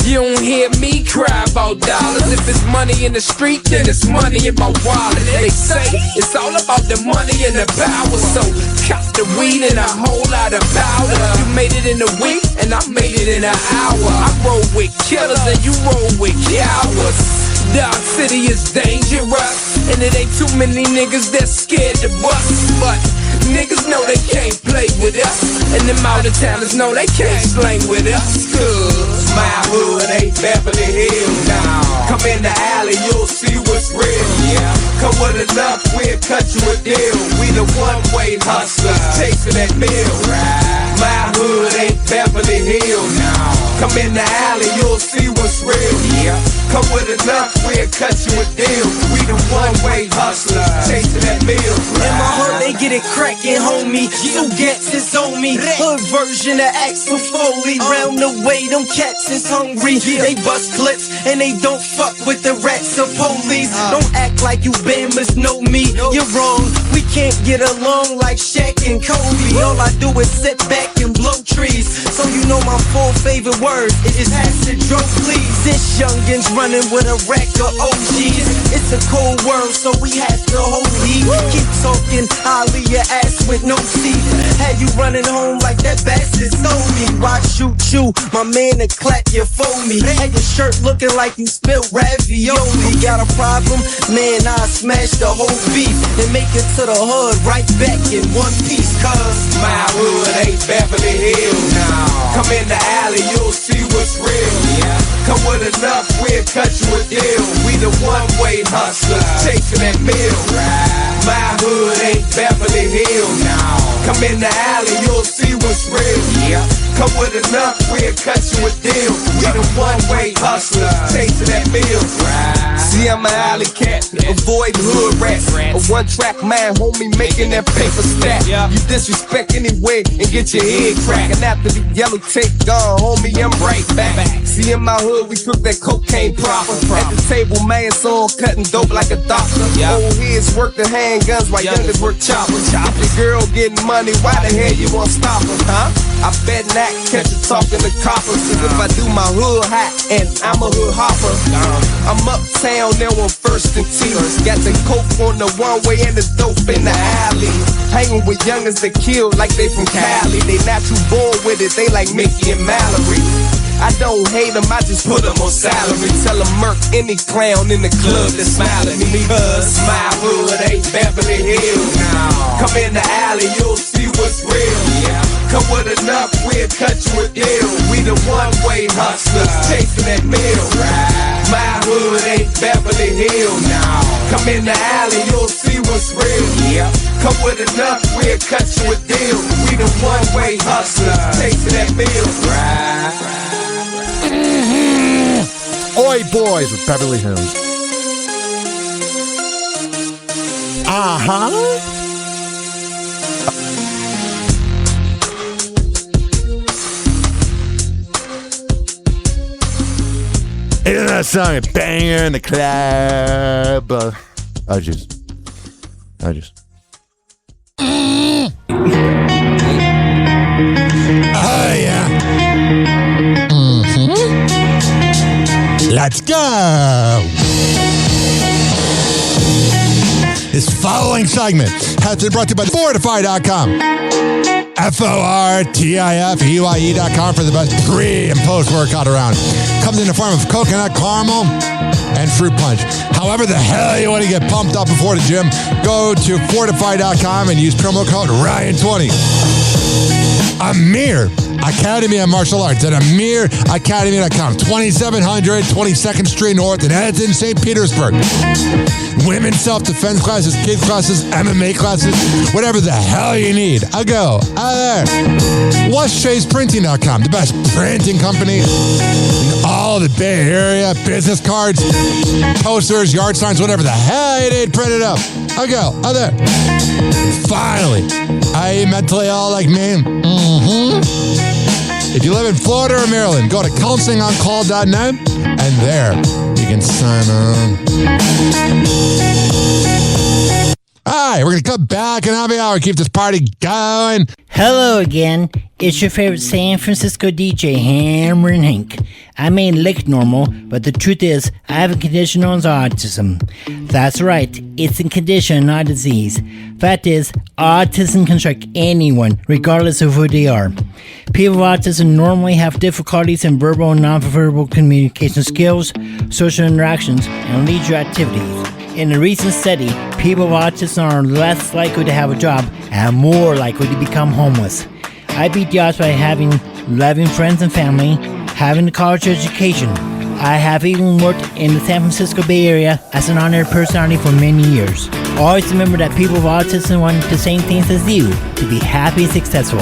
You don't hear me cry about dollars. If it's money in the street, then it's money in my wallet. They say it's all about the money and the power. So cop the weed and a whole lot of powder. You made it in a week and I made it in an hour. I roll with killers and you roll with cowards. Dog City is dangerous, and it ain't too many niggas that's scared to bust. But niggas know they can't play with us, and them out of towners know they can't slang with us. Cause my hood ain't Beverly Hills now. Come in the alley, you'll see what's real. Yeah. Come with enough, we'll cut you a deal. We the one-way hustlers chasing that meal. Right. My hood ain't Beverly Hills now. Come in the alley, you'll see what's real. Yeah. Come with enough, we'll cut you a deal. We the one-way hustlers chasing that meal. In my hood, they get it crackin', homie. Two gats is on me. Hood version of Axel Foley. Round the way, them cats is hungry. They bust clips and they don't fuck with the rats or police. Don't act like you Bambas know me. You're wrong. We can't get along like Shaq and Kobe. All I do is sit back and blow trees. So you know my full favorite word is acid drunk, please. This youngin's running with a rack of OGs. It's a cold world, so we have to hold heat. Keep talking, I'll leave your ass with no seat. Had you running home like that bastard stole me. Why shoot you? My man to clap you for me. Had your shirt looking like you spilled ravioli. Got a problem? Man, I smash the whole beef and make it to the hood right back in one piece. Cause my hood ain't Beverly Hills now. Come in the alley, you'll see what's real. Yeah. Come with enough, we'll cut you a deal. We the one-way hustlers chasing that meal. Right. My hood ain't Beverly Hills now. Come in the alley, you'll see what's real. Yeah. Come with enough, we'll cut you a deal. We the one-way hustlers chasing that meal. Right. See, I'm an alley cat, avoid hood rats. A one-track man, homie, making that paper stack. You disrespect anyway and get your head cracked. And after the yellow tape gone, homie, I'm right back. See, in my hood, we cook that cocaine proper. At the table, man, so cutting dope like a doctor. Old heads work the handguns while youngers work choppers. If the girl getting money, why the hell you won't stop her, huh? I bet not catch you talking to coppers. Cause if I do my hood hot and I'm a hood hopper, I'm uptown now on First and T. Got the coke on the one-way and the dope in the alley. Hanging with youngers that kill like they from Cali. They not too born with it, they like Mickey and Mallory. I don't hate them, I just put them on salary. Tell them murk any clown in the club that smile at me. Cause my hood ain't Beverly Hills now. Come in the alley, you'll see what's real. Yeah. Come with enough, we'll cut you a deal. We the one-way hustlers chasing that meal. Right. My hood ain't Beverly Hills now. Come in the alley, you'll see what's real. Yeah. Come with enough, we'll cut you a deal. We the one-way hustlers chasing that meal. Right. Oi Boys with Beverly Hills. Isn't that song a banger in the club? I just. Oh yeah. Let's go! This following segment has been brought to you by Fortify.com. FORTIFEYE.com for the best pre and post workout around. Comes in the form of coconut caramel and fruit punch. However the hell you want to get pumped up before the gym, go to Fortify.com and use promo code Ryan20. Amir Academy of Martial Arts at AmirAcademy.com. 2700 22nd Street North in Edmonton, St. Petersburg. Women's self-defense classes, kids classes, MMA classes, whatever the hell you need. I go out there. WhatShay'sPrinting.com, the best printing company in all the Bay Area. Business cards, posters, yard signs, whatever the hell you need, print it up. I go out there. Finally, are you mentally ill like me? If you live in Florida or Maryland, go to counselingoncall.net and there you can sign on. All right, we're going to come back in happy hour, keep this party going. Hello again. It's your favorite San Francisco DJ, Hammer and Hank. I may look normal, but the truth is, I have a condition known as autism. That's right, it's a condition, not a disease. Fact is, autism can strike anyone, regardless of who they are. People with autism normally have difficulties in verbal and non-verbal communication skills, social interactions, and leisure activities. In a recent study, people with autism are less likely to have a job and more likely to become homeless. I beat the odds by having loving friends and family, having a college education. I have even worked in the San Francisco Bay Area as an honored personality for many years. Always remember that people with autism want the same things as you, to be happy and successful.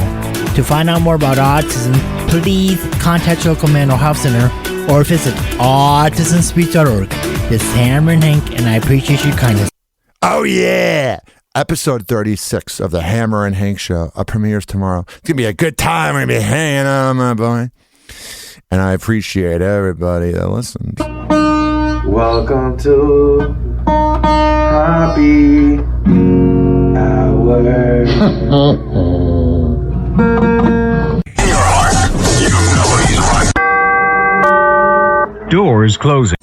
To find out more about autism, please contact your local mental health center or visit autismspeech.org. This is Hammer and Hank, and I appreciate your kindness. Oh, yeah. Episode 36 of the Hammer and Hank Show premieres tomorrow. It's going to be a good time. We're going to be hanging out, my boy. And I appreciate everybody that listens. Welcome to Happy Hour. Doors closing.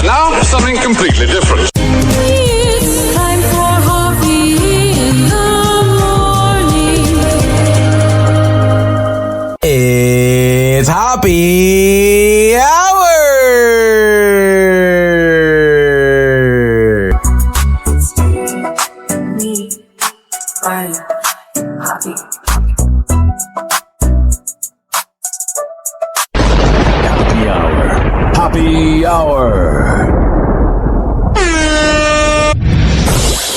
Now for something completely different. It's time for Hoppe in the morning. It's Happy Hour. Happy Hour.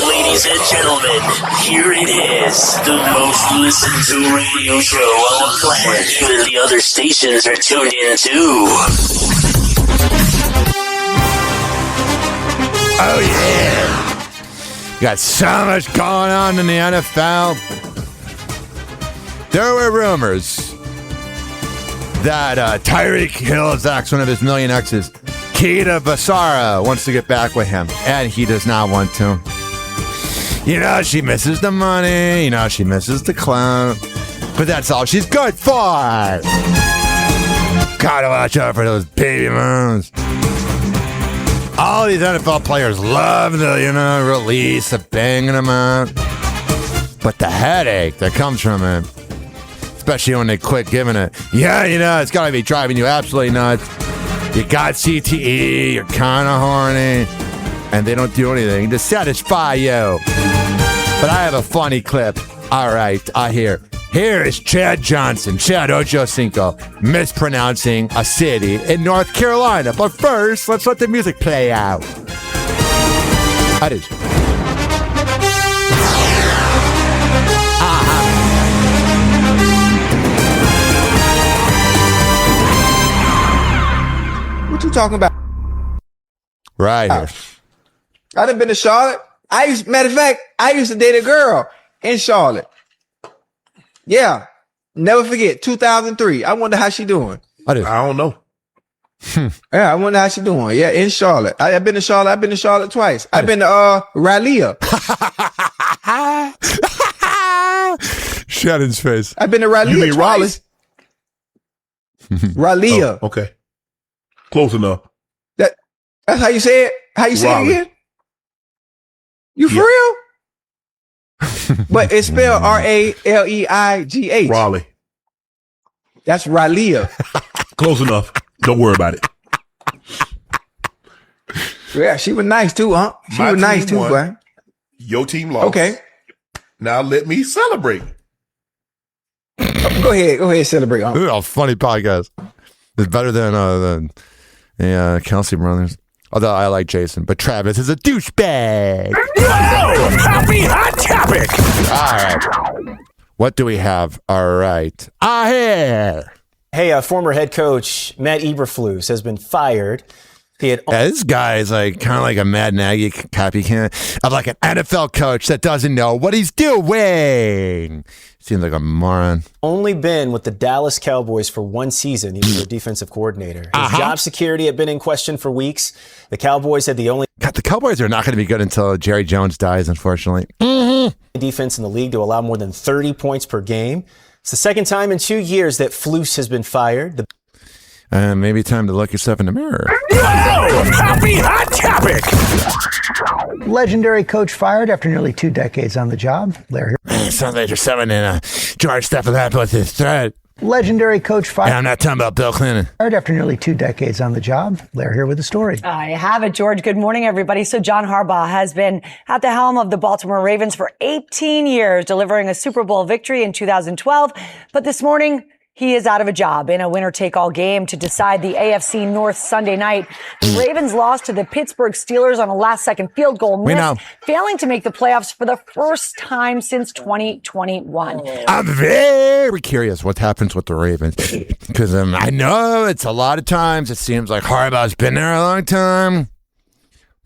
Ladies and gentlemen, here it is, the most listened to radio show on the planet. Even the other stations are tuned in too. Oh, yeah. Got so much going on in the NFL. There were rumors that Tyreek Hill is one of his million exes. Kita Basara wants to get back with him, and he does not want to. You know, she misses the money. You know, she misses the clout. But that's all she's good for. Gotta watch out for those baby moons. All these NFL players love the, release of banging them out. But the headache that comes from it, especially when they quit giving it. Yeah, it's got to be driving you absolutely nuts. You got CTE, you're kind of horny, and they don't do anything to satisfy you. But I have a funny clip. All right, here is Chad Johnson, Chad Ochocinco, mispronouncing a city in North Carolina. But first, let's let the music play out. That is. What you talking about? Right here. I done been to Charlotte. Matter of fact, I used to date a girl in Charlotte. Yeah. Never forget, 2003. I wonder how she doing. I don't know. Yeah, I wonder how she doing. Yeah, in Charlotte. I've been to Charlotte. I've been to Charlotte twice. I've been to Raleigh. Shannon's face. I've been to Raleigh. You mean Raleigh? Raleigh. Oh, okay. Close enough. That's how you say it? How you say Raleigh. it again? You for real? But it's spelled Raleigh. Raleigh. That's Raleigh. Close enough. Don't worry about it. Yeah, she was nice too, huh? She My was nice team too, won. boy. Your team lost. Okay. Now let me celebrate. Go ahead, celebrate. Huh? Ooh, a funny podcast. It's better than the Kelsey brothers. Although I like Jason, but Travis is a douchebag. Happy hot topic. All right. What do we have? All right. Here. Hey, former head coach Matt Eberflus has been fired. This guy is like kind of like a Mad Nagy copycat of like an NFL coach that doesn't know what he's doing. Seems like a moron. Only been with the Dallas Cowboys for one season. He was their defensive coordinator. His job security had been in question for weeks. The Cowboys had the only the Cowboys are not going to be good until Jerry Jones dies, unfortunately. Defense in the league to allow more than 30 points per game. It's the second time in 2 years that Flus has been fired. Maybe time to look yourself in the mirror. Happy hot topic. Legendary coach fired after nearly 2 decades on the job. Larry. Sounds like you're summoning George Stephanopoulos with threat. Legendary coach fired. And I'm not talking about Bill Clinton. After nearly 2 decades on the job. Larry here with the story. I have it, George. Good morning, everybody. So John Harbaugh has been at the helm of the Baltimore Ravens for 18 years, delivering a Super Bowl victory in 2012. But this morning, he is out of a job in a winner-take-all game to decide the AFC North Sunday night. The Ravens lost to the Pittsburgh Steelers on a last-second field goal miss, failing to make the playoffs for the first time since 2021. I'm very curious what happens with the Ravens because I know it's a lot of times it seems like Harbaugh's been there a long time,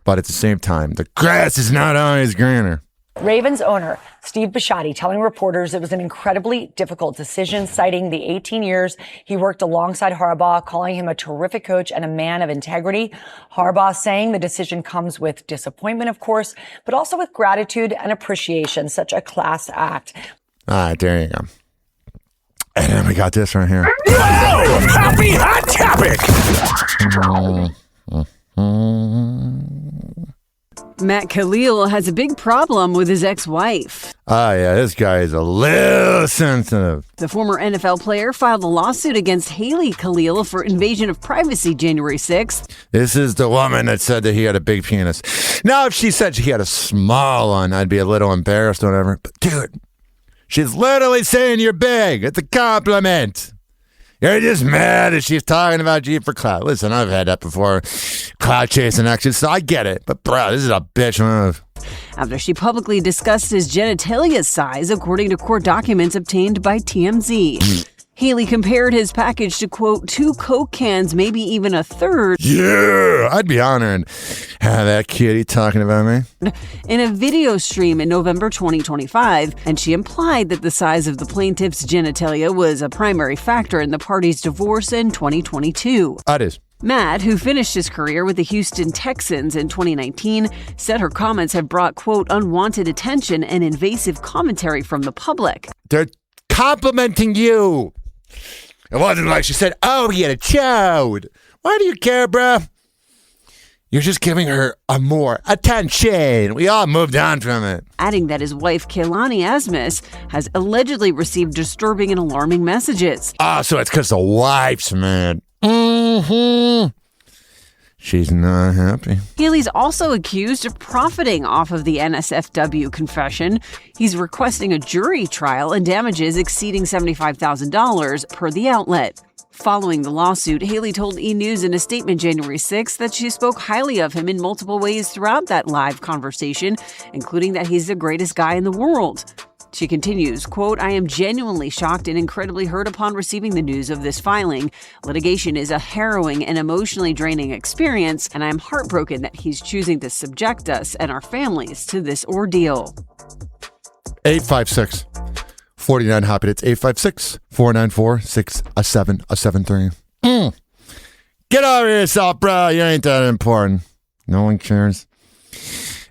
but at the same time, the grass is not always greener. Ravens owner Steve Bisciotti telling reporters it was an incredibly difficult decision, citing the 18 years he worked alongside Harbaugh, calling him a terrific coach and a man of integrity. Harbaugh saying the decision comes with disappointment, of course, but also with gratitude and appreciation. Such a class act. All right, there you go. And then we got this right here. Happy hot topic. Matt Khalil has a big problem with his ex-wife. Yeah, this guy is a little sensitive. The former NFL player filed a lawsuit against Haley Khalil for invasion of privacy January 6th. This is the woman that said that he had a big penis. Now, if she said she had a small one, I'd be a little embarrassed or whatever. But dude, she's literally saying you're big. It's a compliment. You're just mad that she's talking about you for clout. Listen, I've had that before. Clout chasing action, so I get it. But bro, this is a bitch move. After she publicly discussed his genitalia size, according to court documents obtained by TMZ. Haley compared his package to, quote, 2 Coke cans, maybe even a third. Yeah, I'd be honored. Have that kitty talking about me. In a video stream in November 2025, and she implied that the size of the plaintiff's genitalia was a primary factor in the party's divorce in 2022. That is. Matt, who finished his career with the Houston Texans in 2019, said her comments have brought, quote, unwanted attention and invasive commentary from the public. They're complimenting you. It wasn't like she said, oh, he had a child. Why do you care, bro? You're just giving her a more attention. We all moved on from it. Adding that his wife, Kehlani Asmus, has allegedly received disturbing and alarming messages. Oh, so it's because the wife's mad. Mm-hmm. She's not happy. Haley's also accused of profiting off of the NSFW confession. He's requesting a jury trial and damages exceeding $75,000 per the outlet. Following the lawsuit, Haley told E! News in a statement January 6th that she spoke highly of him in multiple ways throughout that live conversation, including that he's the greatest guy in the world. She continues, quote, I am genuinely shocked and incredibly hurt upon receiving the news of this filing. Litigation is a harrowing and emotionally draining experience, and I am heartbroken that he's choosing to subject us and our families to this ordeal. 856-49-HOPPY. It's 856-494-6773. Get over yourself, bro. You ain't that important. No one cares.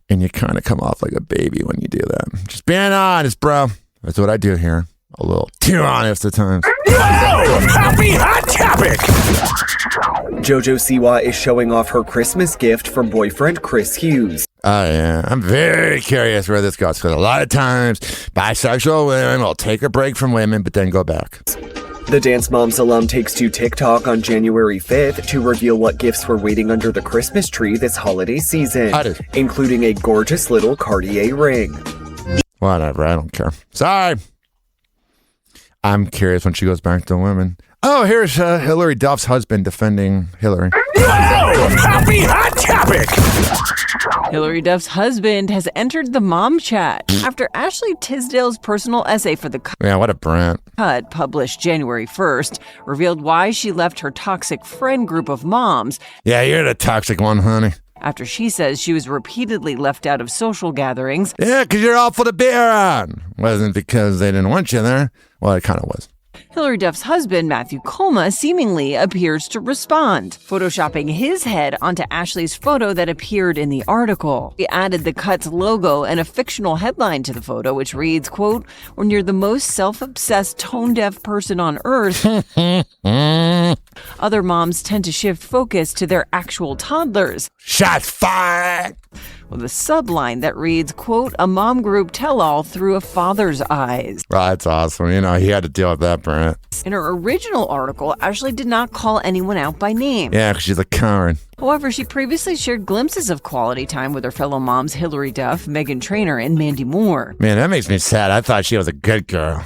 And you kind of come off like a baby when you do that. Just being honest, bro. That's what I do here a little too honest at times. Happy Hot Topic! JoJo Siwa is showing off her Christmas gift from boyfriend Chris Hughes. Oh, yeah. I'm very curious where this goes, because a lot of times bisexual women will take a break from women, but then go back. The Dance Moms alum takes to TikTok on January 5th to reveal what gifts were waiting under the Christmas tree this holiday season, including a gorgeous little Cartier ring. Whatever, I don't care. Sorry. I'm curious when she goes back to women. Oh, here's Hillary Duff's husband defending Hillary. Happy Hot Topic! Hillary Duff's husband has entered the mom chat after Ashley Tisdale's personal essay for the Yeah, what a brat. Cut, published January 1st, revealed why she left her toxic friend group of moms. Yeah, you're the toxic one, honey. After she says she was repeatedly left out of social gatherings. Yeah, because you're awful to be around. Wasn't because they didn't want you there. Well, it kind of was. Hillary Duff's husband, Matthew Colma, seemingly appears to respond, photoshopping his head onto Ashley's photo that appeared in the article. He added the Cut's logo and a fictional headline to the photo, which reads, quote, "When you're the most self-obsessed, tone-deaf person on earth, other moms tend to shift focus to their actual toddlers." Shots fired! With a subline that reads, quote, "A mom group tell-all through a father's eyes." Right, that's awesome. You know, he had to deal with that, Brent. In her original article, Ashley did not call anyone out by name. Yeah, because she's a coward. However, she previously shared glimpses of quality time with her fellow moms Hillary Duff, Meghan Trainor, and Mandy Moore. Man, that makes me sad. I thought she was a good girl.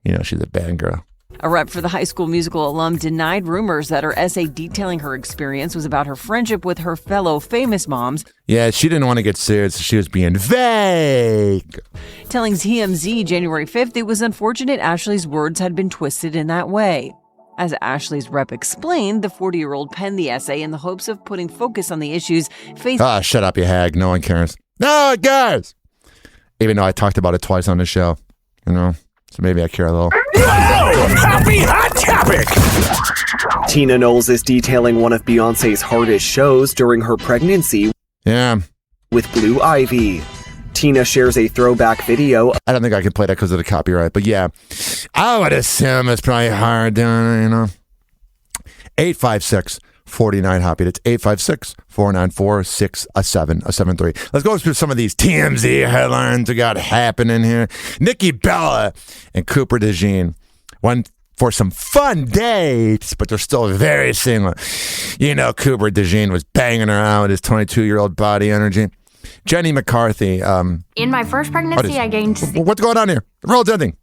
You know, she's a bad girl. A rep for the High School Musical alum denied rumors that her essay detailing her experience was about her friendship with her fellow famous moms. Yeah, she didn't want to get sued, so she was being vague. Telling TMZ January 5th it was unfortunate Ashley's words had been twisted in that way. As Ashley's rep explained, the 40-year-old penned the essay in the hopes of putting focus on the issues facing... Ah, shut up, you hag. No one cares. No one cares! Even though I talked about it twice on the show, you know? So maybe I care a little. Happy Hot Topic! Tina Knowles is detailing one of Beyonce's hardest shows during her pregnancy. Yeah. With Blue Ivy. Tina shares a throwback video. I don't think I can play that because of the copyright, but yeah. I would assume it's probably hard doing it, you know. 856-49-HOPPY. That's 856-494-6773. Let's go through some of these TMZ headlines we got happening here. Nikki Bella and Cooper DeJean went for some fun dates, but they're still very single. You know, Cooper DeJean was banging her out with his 22-year-old body energy. Jenny McCarthy. In my first pregnancy, I gained... What's going on here? The world's ending.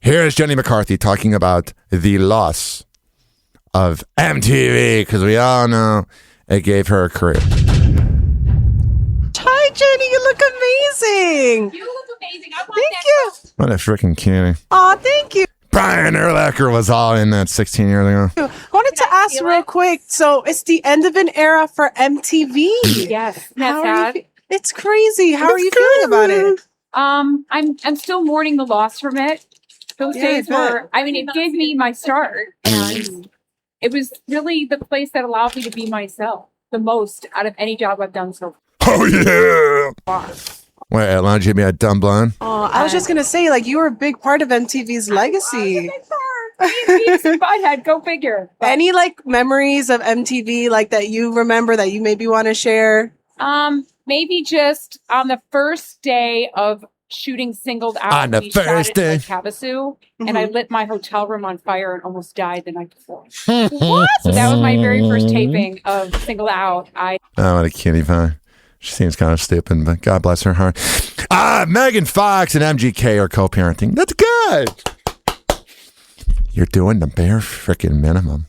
Here's Jenny McCarthy talking about the loss of MTV, because we all know it gave her a career. Hi, Jenny. You look amazing. You look amazing. I want Thank that you. What a freaking cutie. Aw, thank you. Brian Urlacher was all in that 16 years ago. I wanted to ask real quick. So it's the end of an era for MTV. Yes, How that's are sad. you it's crazy. How are you feeling about it? I'm still mourning the loss from it. Those Yeah, days I bet. were, I mean, it gave me my start, and it was really the place that allowed me to be myself the most out of any job I've done so Oh, yeah. far. Wait, it allowed you to be a dumb blonde? I was just going to say, like, you were a big part of MTV's legacy. Butthead, go figure. Any, like, memories of MTV, like, that you remember that you maybe want to share? Maybe just on the first day of shooting Singled Out. On the we shot first it day. in Havasu, and I lit my hotel room on fire and almost died the night before. What? So that was my very first taping of Singled Out. Oh, what a cutie pie. She seems kind of stupid, but God bless her heart. Megan Fox and MGK are co-parenting. That's good. You're doing the bare freaking minimum.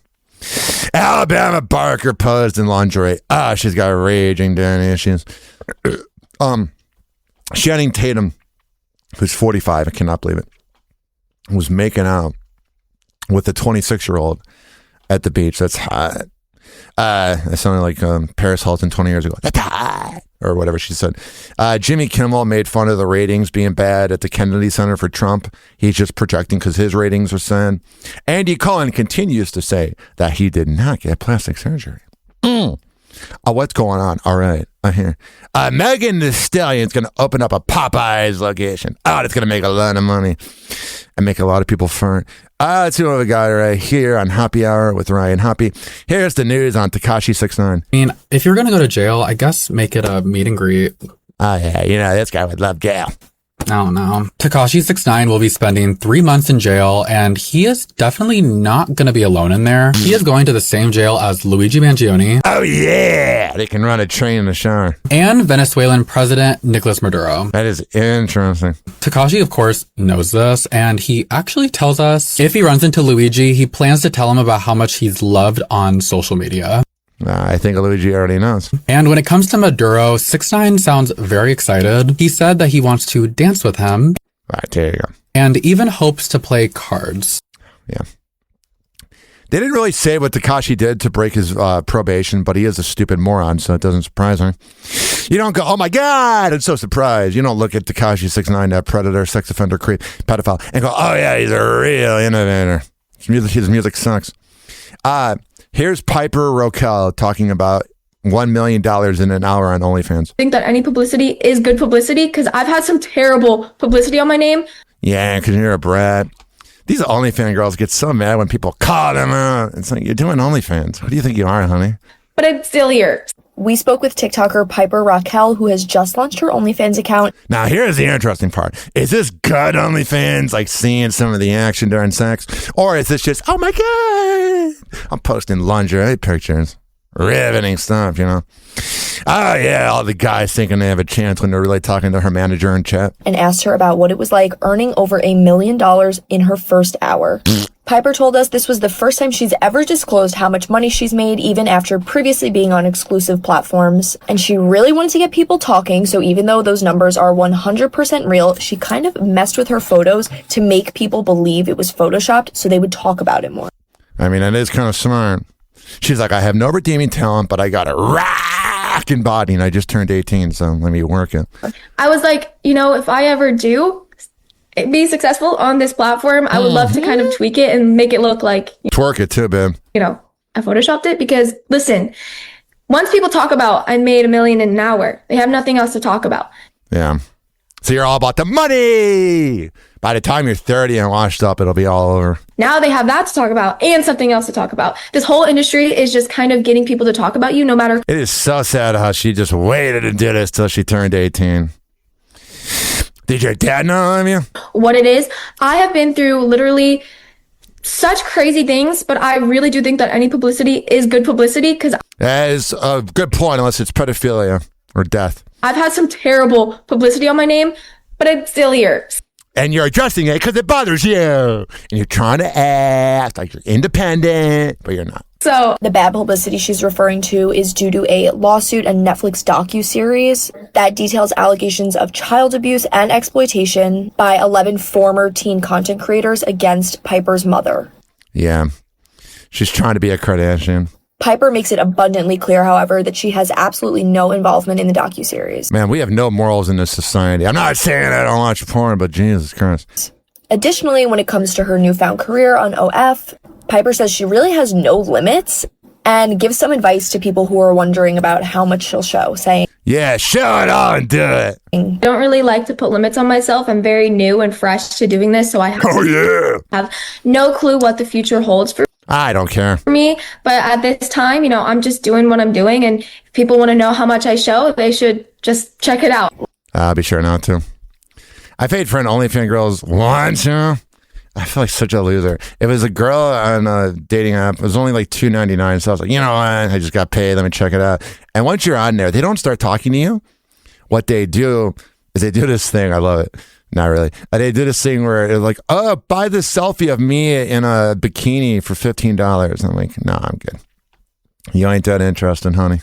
Alabama Barker posed in lingerie. She's got raging daddy issues. Channing Tatum, who's 45, I cannot believe it, was making out with a 26-year-old at the beach. That's hot. It sounded like Paris Hilton 20 years ago. That's hot. Or whatever she said. Jimmy Kimmel made fun of the ratings being bad at the Kennedy Center for Trump. He's just projecting because his ratings are sad. Andy Cohen continues to say that he did not get plastic surgery. Oh, what's going on? All right, I hear. Megan Thee Stallion's going to open up a Popeyes location. Oh, it's going to make a lot of money and make a lot of people fart. Let's see what we got right here on Happy Hour with Ryan Hoppe. Here's the news on Tekashi 6ix9ine. I mean, if you're going to go to jail, I guess make it a meet and greet. Oh, yeah, this guy would love jail. I don't know. Tekashi 6ix9ine will be spending 3 months in jail, and he is definitely not going to be alone in there. He is going to the same jail as Luigi Mangione. Oh, yeah. They can run a train in the shower. And Venezuelan President Nicolas Maduro. That is interesting. Tekashi, of course, knows this, and he actually tells us if he runs into Luigi, he plans to tell him about how much he's loved on social media. I think Luigi already knows. And when it comes to Maduro, 6ix9ine sounds very excited. He said that he wants to dance with him. Right, there you go. And even hopes to play cards. Yeah. They didn't really say what Tekashi did to break his probation, but he is a stupid moron, so it doesn't surprise me. You don't go, oh my God, I'm so surprised. You don't look at Tekashi 6ix9ine, that predator, sex offender, creep, pedophile, and go, oh yeah, he's a real innovator. His music sucks. Here's Piper Roquel talking about $1 million in an hour on OnlyFans. I think that any publicity is good publicity because I've had some terrible publicity on my name. Yeah, because you're a brat. These OnlyFans girls get so mad when people call them out. It's like, you're doing OnlyFans. Who do you think you are, honey? But I'm still here. We spoke with TikToker Piper Roquel, who has just launched her OnlyFans account. Now, here's the interesting part. Is this good OnlyFans, like seeing some of the action during sex? Or is this just, oh my God, I'm posting lingerie pictures. Riveting stuff, you know? Oh, yeah, all the guys thinking they have a chance when they're really talking to her manager in chat. And asked her about what it was like earning over $1 million in her first hour. Piper told us this was the first time she's ever disclosed how much money she's made, even after previously being on exclusive platforms. And she really wanted to get people talking, so even though those numbers are 100% real, she kind of messed with her photos to make people believe it was photoshopped so they would talk about it more. I mean, that is kind of smart. She's like, I have no redeeming talent, but I got a rockin' body, and I just turned 18, so let me work it. I was like, you know, if I ever do be successful on this platform, I would love to kind of tweak it and make it look like... Twerk it too, babe. You know, I photoshopped it because, listen, once people talk about I made $1 million in an hour, they have nothing else to talk about. Yeah. So you're all about the money. By the time you're 30 and washed up, it'll be all over. Now they have that to talk about and something else to talk about. This whole industry is just kind of getting people to talk about you no matter. It is so sad how she just waited and did this till she turned 18. Did your dad know of you? What it is, I have been through literally such crazy things, but I really do think that any publicity is good publicity because... That is a good point, unless it's pedophilia or death. I've had some terrible publicity on my name, but I'm still here. And you're addressing it because it bothers you. And you're trying to act like you're independent, but you're not. So the bad publicity she's referring to is due to a lawsuit and Netflix docuseries that details allegations of child abuse and exploitation by 11 former teen content creators against Piper's mother. Yeah. She's trying to be a Kardashian. Piper makes it abundantly clear, however, that she has absolutely no involvement in the docuseries. Man, we have no morals in this society. I'm not saying I don't watch porn, but Jesus Christ. Additionally, when it comes to her newfound career on OF, Piper says she really has no limits and gives some advice to people who are wondering about how much she'll show, saying, yeah, show it all and do it. I don't really like to put limits on myself. I'm very new and fresh to doing this, so I have no clue what the future holds for I don't care. me, but at this time, you know, I'm just doing what I'm doing, and if people want to know how much I show, they should just check it out. I'll be sure not to. I paid for an OnlyFans girls once, you know? I feel like such a loser. It was a girl on a dating app. It was only like $2.99, so I was like, you know what? I just got paid. Let me check it out. And once you're on there, they don't start talking to you. What they do is they do this thing. I love it. Not really. They did this thing where it's like, oh, buy this selfie of me in a bikini for $15. I'm like, no, I'm good. You ain't that interesting, honey.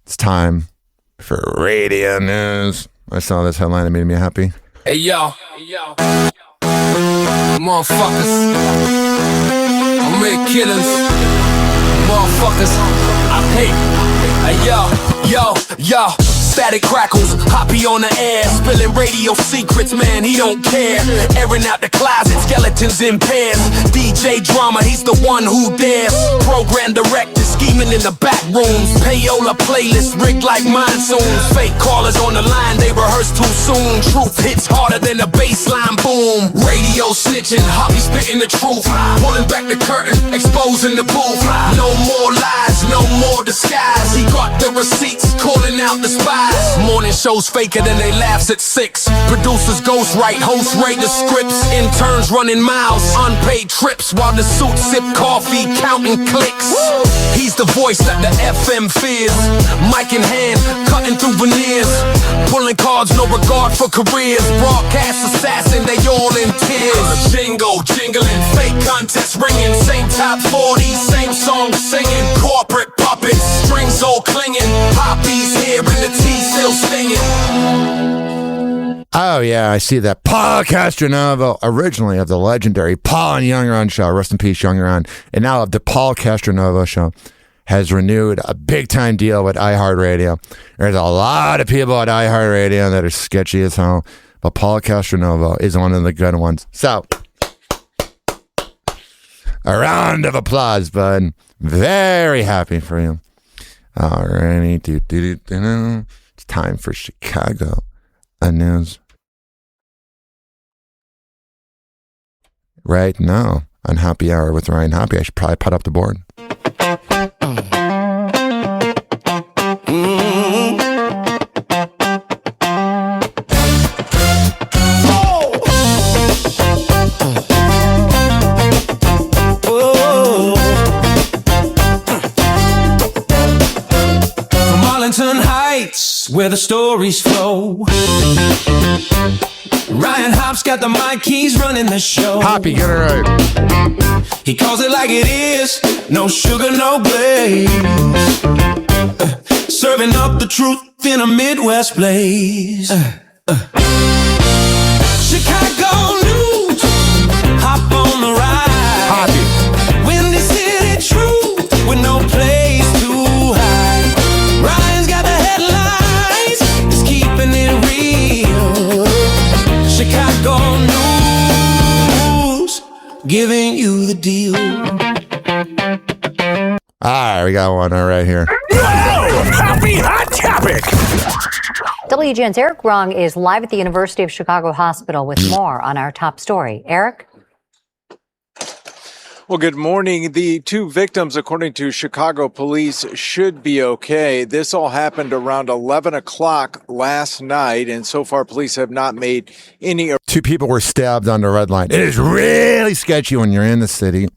It's time for radio news. I saw this headline. It made me happy. Hey, yo. Motherfuckers. I'm make killers. Motherfuckers. I hate. Hey, yo. static crackles. Hoppy on the air, spilling radio secrets, man, he don't care. Airing out the closet, skeletons in pairs. DJ drama, he's the one who dares. Program director, scheming in the back rooms. Payola playlist, rigged like monsoons. Fake callers on the line, they rehearse too soon. Truth hits harder than a baseline boom. Radio snitching, Hoppy spitting the truth. Pulling back the curtain, exposing the booth. No more lies, no more disguise. He got the receipts, calling out the spies. Morning shows faker than they laughs at 6. Producers ghostwrite, hosts rate the scripts. Interns running miles, unpaid trips. While the suits sip coffee, counting clicks. He's the voice that the FM fears. Mic in hand, cutting through veneers. Pulling cards, no regard for careers. Broadcast assassin, they all in tears. Jingle, jingling, fake contest ringing. Same top 40, same song singing. Corporate puppets, strings all clinging. Poppy's here and the tea still stinging. Oh, yeah, I see that. Paul Castronovo, originally of the legendary Paul and Youngeron show, rest in peace, Youngeron, and now of the Paul Castronovo show, has renewed a big-time deal with iHeartRadio. There's a lot of people at iHeartRadio that are sketchy as hell, but Paul Castronovo is one of the good ones. So, a round of applause, bud. Very happy for you. Alrighty, it's time for Chicago news. Right now, on Happy Hour with Ryan Hoppe, I should probably put up the board. Where the stories flow. Ryan Hopp's got the mic, he's running the show. Hoppy, get it right. He calls it like it is, no sugar, no glaze. Serving up the truth in a Midwest blaze. Chicago news, hop on the ride. Hoppy. Windy City truth with no place to hide. Ryan's got the headlines, he's keeping it real. Chicago news, giving you the deal. All right, we got one right here. Happy Hot Topic. WGN's Eric Rung is live at the University of Chicago Hospital with more on our top story. Eric? Well, good morning. The 2 victims, according to Chicago police, should be okay. This all happened around 11 o'clock last night, and so far police have not made any... 2 people were stabbed on the red line. It is really sketchy when you're in the city.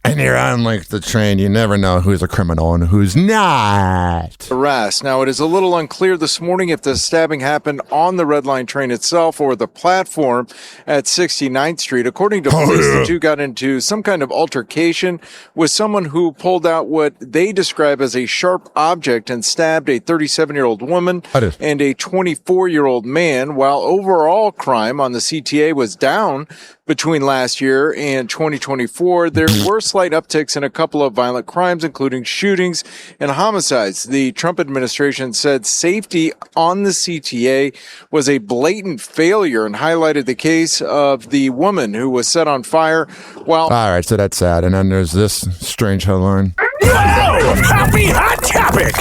And you're on like the train. You never know who's a criminal and who's not. Arrest. Now, it is a little unclear this morning if the stabbing happened on the Red Line train itself or the platform at 69th Street. According to police, the 2 got into some kind of altercation with someone who pulled out what they describe as a sharp object and stabbed a 37-year-old woman and a 24-year-old man, while overall crime on the CTA was down between last year and 2024. There were slight upticks in a couple of violent crimes, including shootings and homicides. The Trump administration said safety on the CTA was a blatant failure and highlighted the case of the woman who was set on fire while... All right, so that's sad. And then there's this strange headline. Happy Hot Topic.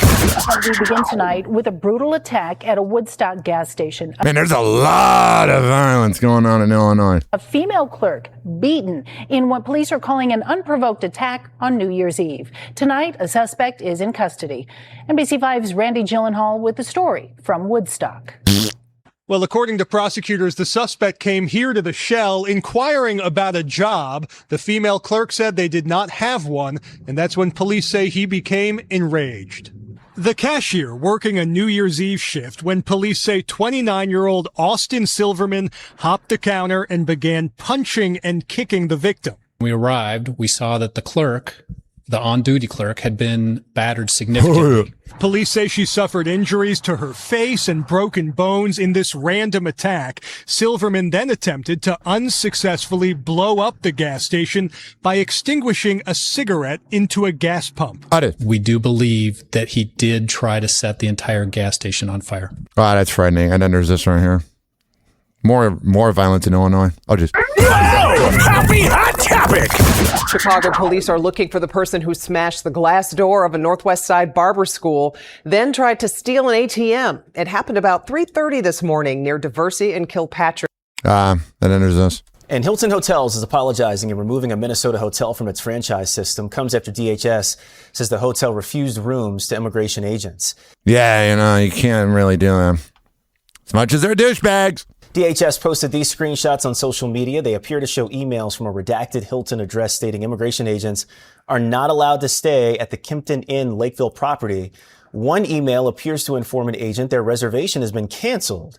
We begin tonight with a brutal attack at a Woodstock gas station. Man, there's a lot of violence going on in Illinois. A female clerk beaten in what police are calling an unprovoked attack on New Year's Eve. Tonight, a suspect is in custody. NBC5's Randy Gyllenhaal with the story from Woodstock. Well, according to prosecutors, the suspect came here to the Shell inquiring about a job. The female clerk said they did not have one, and that's when police say he became enraged. The cashier working a New Year's Eve shift when police say 29-year-old Austin Silverman hopped the counter and began punching and kicking the victim. We arrived, we saw that the clerk the on-duty clerk had been battered significantly. Police say she suffered injuries to her face and broken bones in this random attack. Silverman then attempted to unsuccessfully blow up the gas station by extinguishing a cigarette into a gas pump. We do believe that he did try to set the entire gas station on fire. Oh, that's frightening. And then there's this right here. More violence in Illinois. Happy hot topic! Chicago police are looking for the person who smashed the glass door of a Northwest Side barber school, then tried to steal an ATM. It happened about 3:30 this morning near Diversey and Kilpatrick. And then there's this. And Hilton Hotels is apologizing and removing a Minnesota hotel from its franchise system. Comes after DHS says the hotel refused rooms to immigration agents. Yeah, you can't really do that. As much as they're douchebags. DHS posted these screenshots on social media. They appear to show emails from a redacted Hilton address stating immigration agents are not allowed to stay at the Kimpton Inn Lakeville property. One email appears to inform an agent their reservation has been canceled.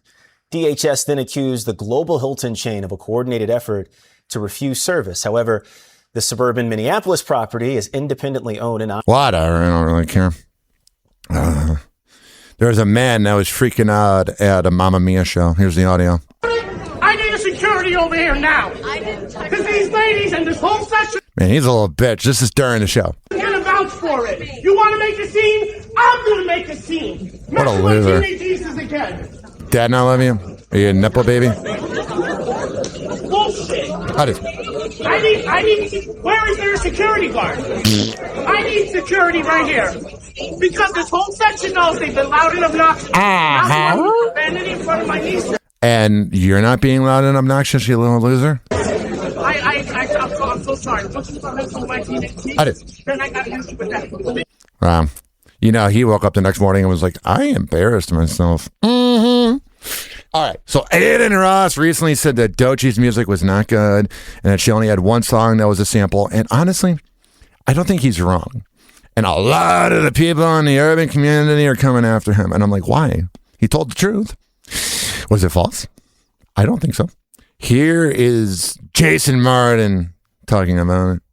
DHS then accused the global Hilton chain of a coordinated effort to refuse service. However, the suburban Minneapolis property is independently owned and Whatever, I don't really care. There was a man that was freaking out at a Mamma Mia show. Here's the audio. I need a security over here now. Because these ladies and this whole section. Man, he's a little bitch. This is during the show. I'm going to vouch for it. You want to make a scene? I'm going to make a scene. What a loser. Again. Dad not love you? Are you a nipple baby? Bullshit. I need, where is there a security guard? I need security right here. Because this whole section knows they've been loud and obnoxious. And in front of my niece. And you're not being loud and obnoxious, you little loser? I'm so sorry. Then I got used to that. He woke up the next morning and was like, I embarrassed myself. Mm-hmm. All right. So Aiden Ross recently said that Doechie's music was not good and that she only had one song that was a sample. And honestly, I don't think he's wrong. And a lot of the people in the urban community are coming after him. And I'm like, why? He told the truth. Was it false? I don't think so. Here is Jason Martin talking about it.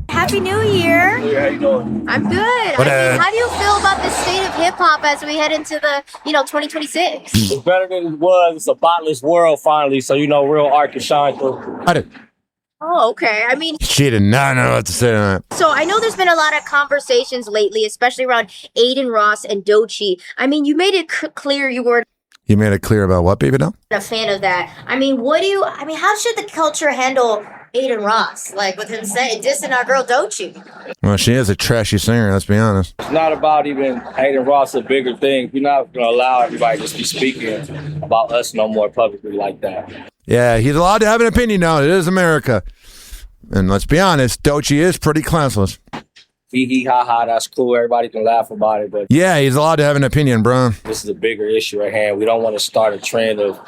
Happy New Year. Hey, how you doing? I'm good. How do you feel about the state of hip hop as we head into the, 2026? It's better than it was. It's a botless world finally, so real art can shine through. Oh, okay. She did not know what to say on that. So I know there's been a lot of conversations lately, especially around Aiden Ross and Doechii. You made it clear you were. You made it clear about what, baby doll? A fan of that. How should the culture handle Aiden Ross? With him dissing our girl Doechii? Well, she is a trashy singer, let's be honest. It's not about even Aiden Ross, a bigger thing. We're not going to allow everybody to just be speaking about us no more publicly like that. Yeah, he's allowed to have an opinion now. It is America. And let's be honest, Doechii is pretty classless. Hee ha ha, that's cool. Everybody can laugh about it, but yeah, he's allowed to have an opinion, bro. This is a bigger issue at hand. We don't want to start a trend of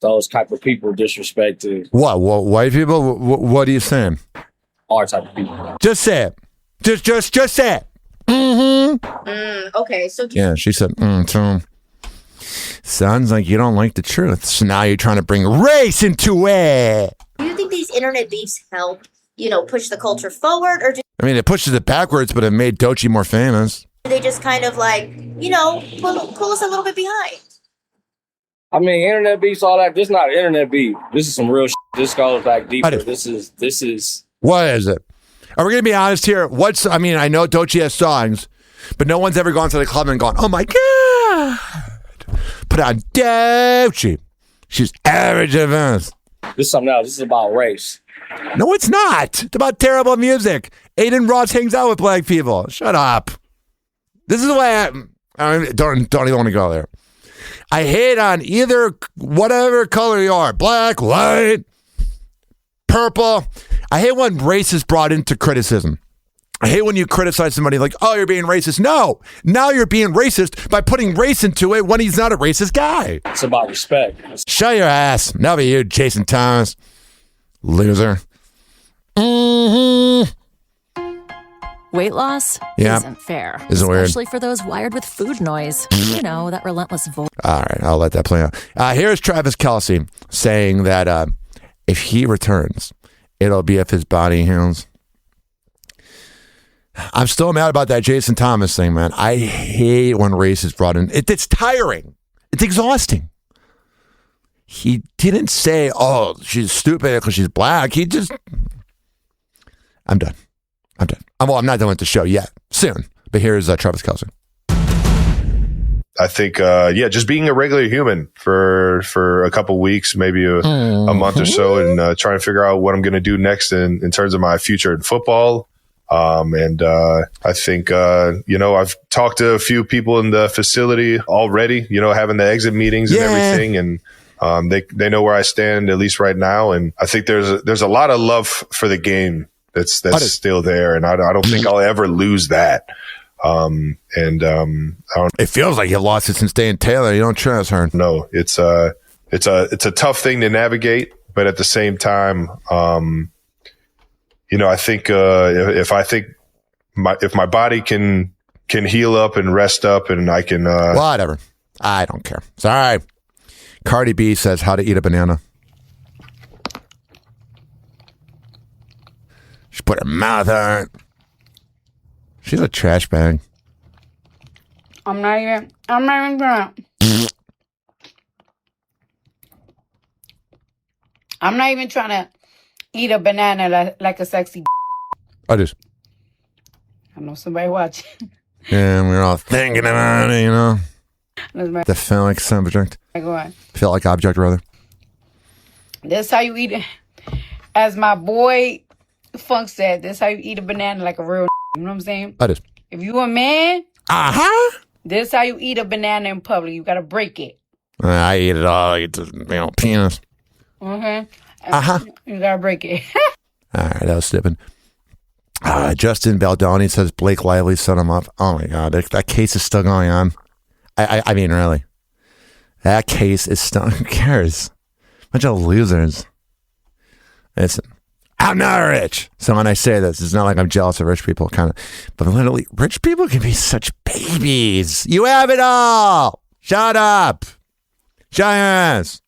those type of people disrespecting. What white people? What are you saying? Our type of people. Just say it. Just say it. Mm-hmm. Okay, so yeah, she said. So sounds like you don't like the truth. So now you're trying to bring race into it. Do you think these internet beefs help, push the culture forward, or it pushes it backwards, but it made Doechii more famous. They just kind of pull us a little bit behind. Internet beefs, all that. This is not internet beef. This is some real shit. This goes back deeper. This is. What is it? Are we going to be honest here? I know Doechii has songs, but no one's ever gone to the club and gone, oh my God, put on Doechii. She's average at best. This is something else. This is about race. No, it's not. It's about terrible music. Aiden Ross hangs out with black people. Shut up. This is the way don't even want to go there. I hate on either whatever color you are, black, white, purple. I hate when race is brought into criticism. I hate when you criticize somebody like, oh, you're being racist. No, now you're being racist by putting race into it when he's not a racist guy. It's about respect. Shut your ass. That'll be you, Jason Thomas. Loser. Mm-hmm. Weight loss isn't fair. Isn't weird. Especially for those wired with food noise. That relentless voice. All right, I'll let that play out. Here's Travis Kelce saying that if he returns, it'll be if his body heals. I'm still mad about that Jason Thomas thing, man. I hate when race is brought in. It's tiring. It's exhausting. He didn't say, oh, she's stupid because she's black. He just... I'm done. Well, I'm not done with the show yet. Soon. But here's Travis Kelce. I think, just being a regular human for a couple weeks, maybe a month or so, and trying to figure out what I'm going to do next in terms of my future in football. I think, I've talked to a few people in the facility already, having the exit meetings and everything. And they know where I stand, at least right now. And I think there's a lot of love for the game that's still there. And I don't think I'll ever lose that. It feels like you lost it since Dan Taylor. You don't trust her. No, it's a tough thing to navigate, but at the same time, I think if my body can heal up and rest up, and I can whatever, I don't care. Sorry. Cardi B says how to eat a banana. She put her mouth on it. She's a trash bag. I'm not even drunk. I'm not even trying to eat a banana like a sexy. I know somebody watching. Yeah, we're all thinking about it, The phallic subject. Go on. Phallic object, rather. That's how you eat it. As my boy Funk said, that's how you eat a banana like a real. You know what I'm saying? If you a man, this how you eat a banana in public. You gotta break it. I eat it all. I eat the penis. You gotta break it. All right, that was stupid. Justin Baldoni says Blake Lively set him up. Oh my God, that case is still going on. I mean, really, that case is still. Who cares? Bunch of losers. Listen. I'm not rich. So when I say this, it's not like I'm jealous of rich people, kind of. But literally, rich people can be such babies. You have it all. Shut up. Shut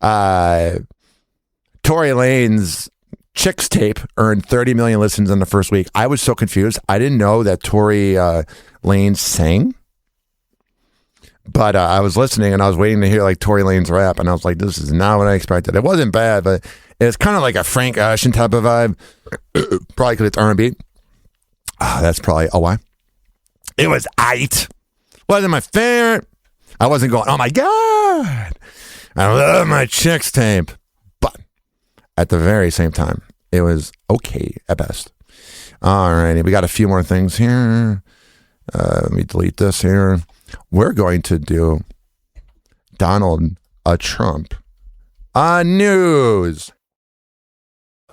your ass. Tory Lane's Chicks tape earned 30 million listens in the first week. I was so confused. I didn't know that Tory Lane sang. But I was listening and I was waiting to hear like Tory Lane's rap. And I was like, this is not what I expected. It wasn't bad, but it's kind of like a Frank Ocean type of vibe. Probably because it's R&B. That's probably why. It was aight. Wasn't my favorite. I wasn't going, oh my God. I love my Chicks tape. But at the very same time, it was okay at best. All righty. We got a few more things here. Let me delete this here. We're going to do Donald Trump news.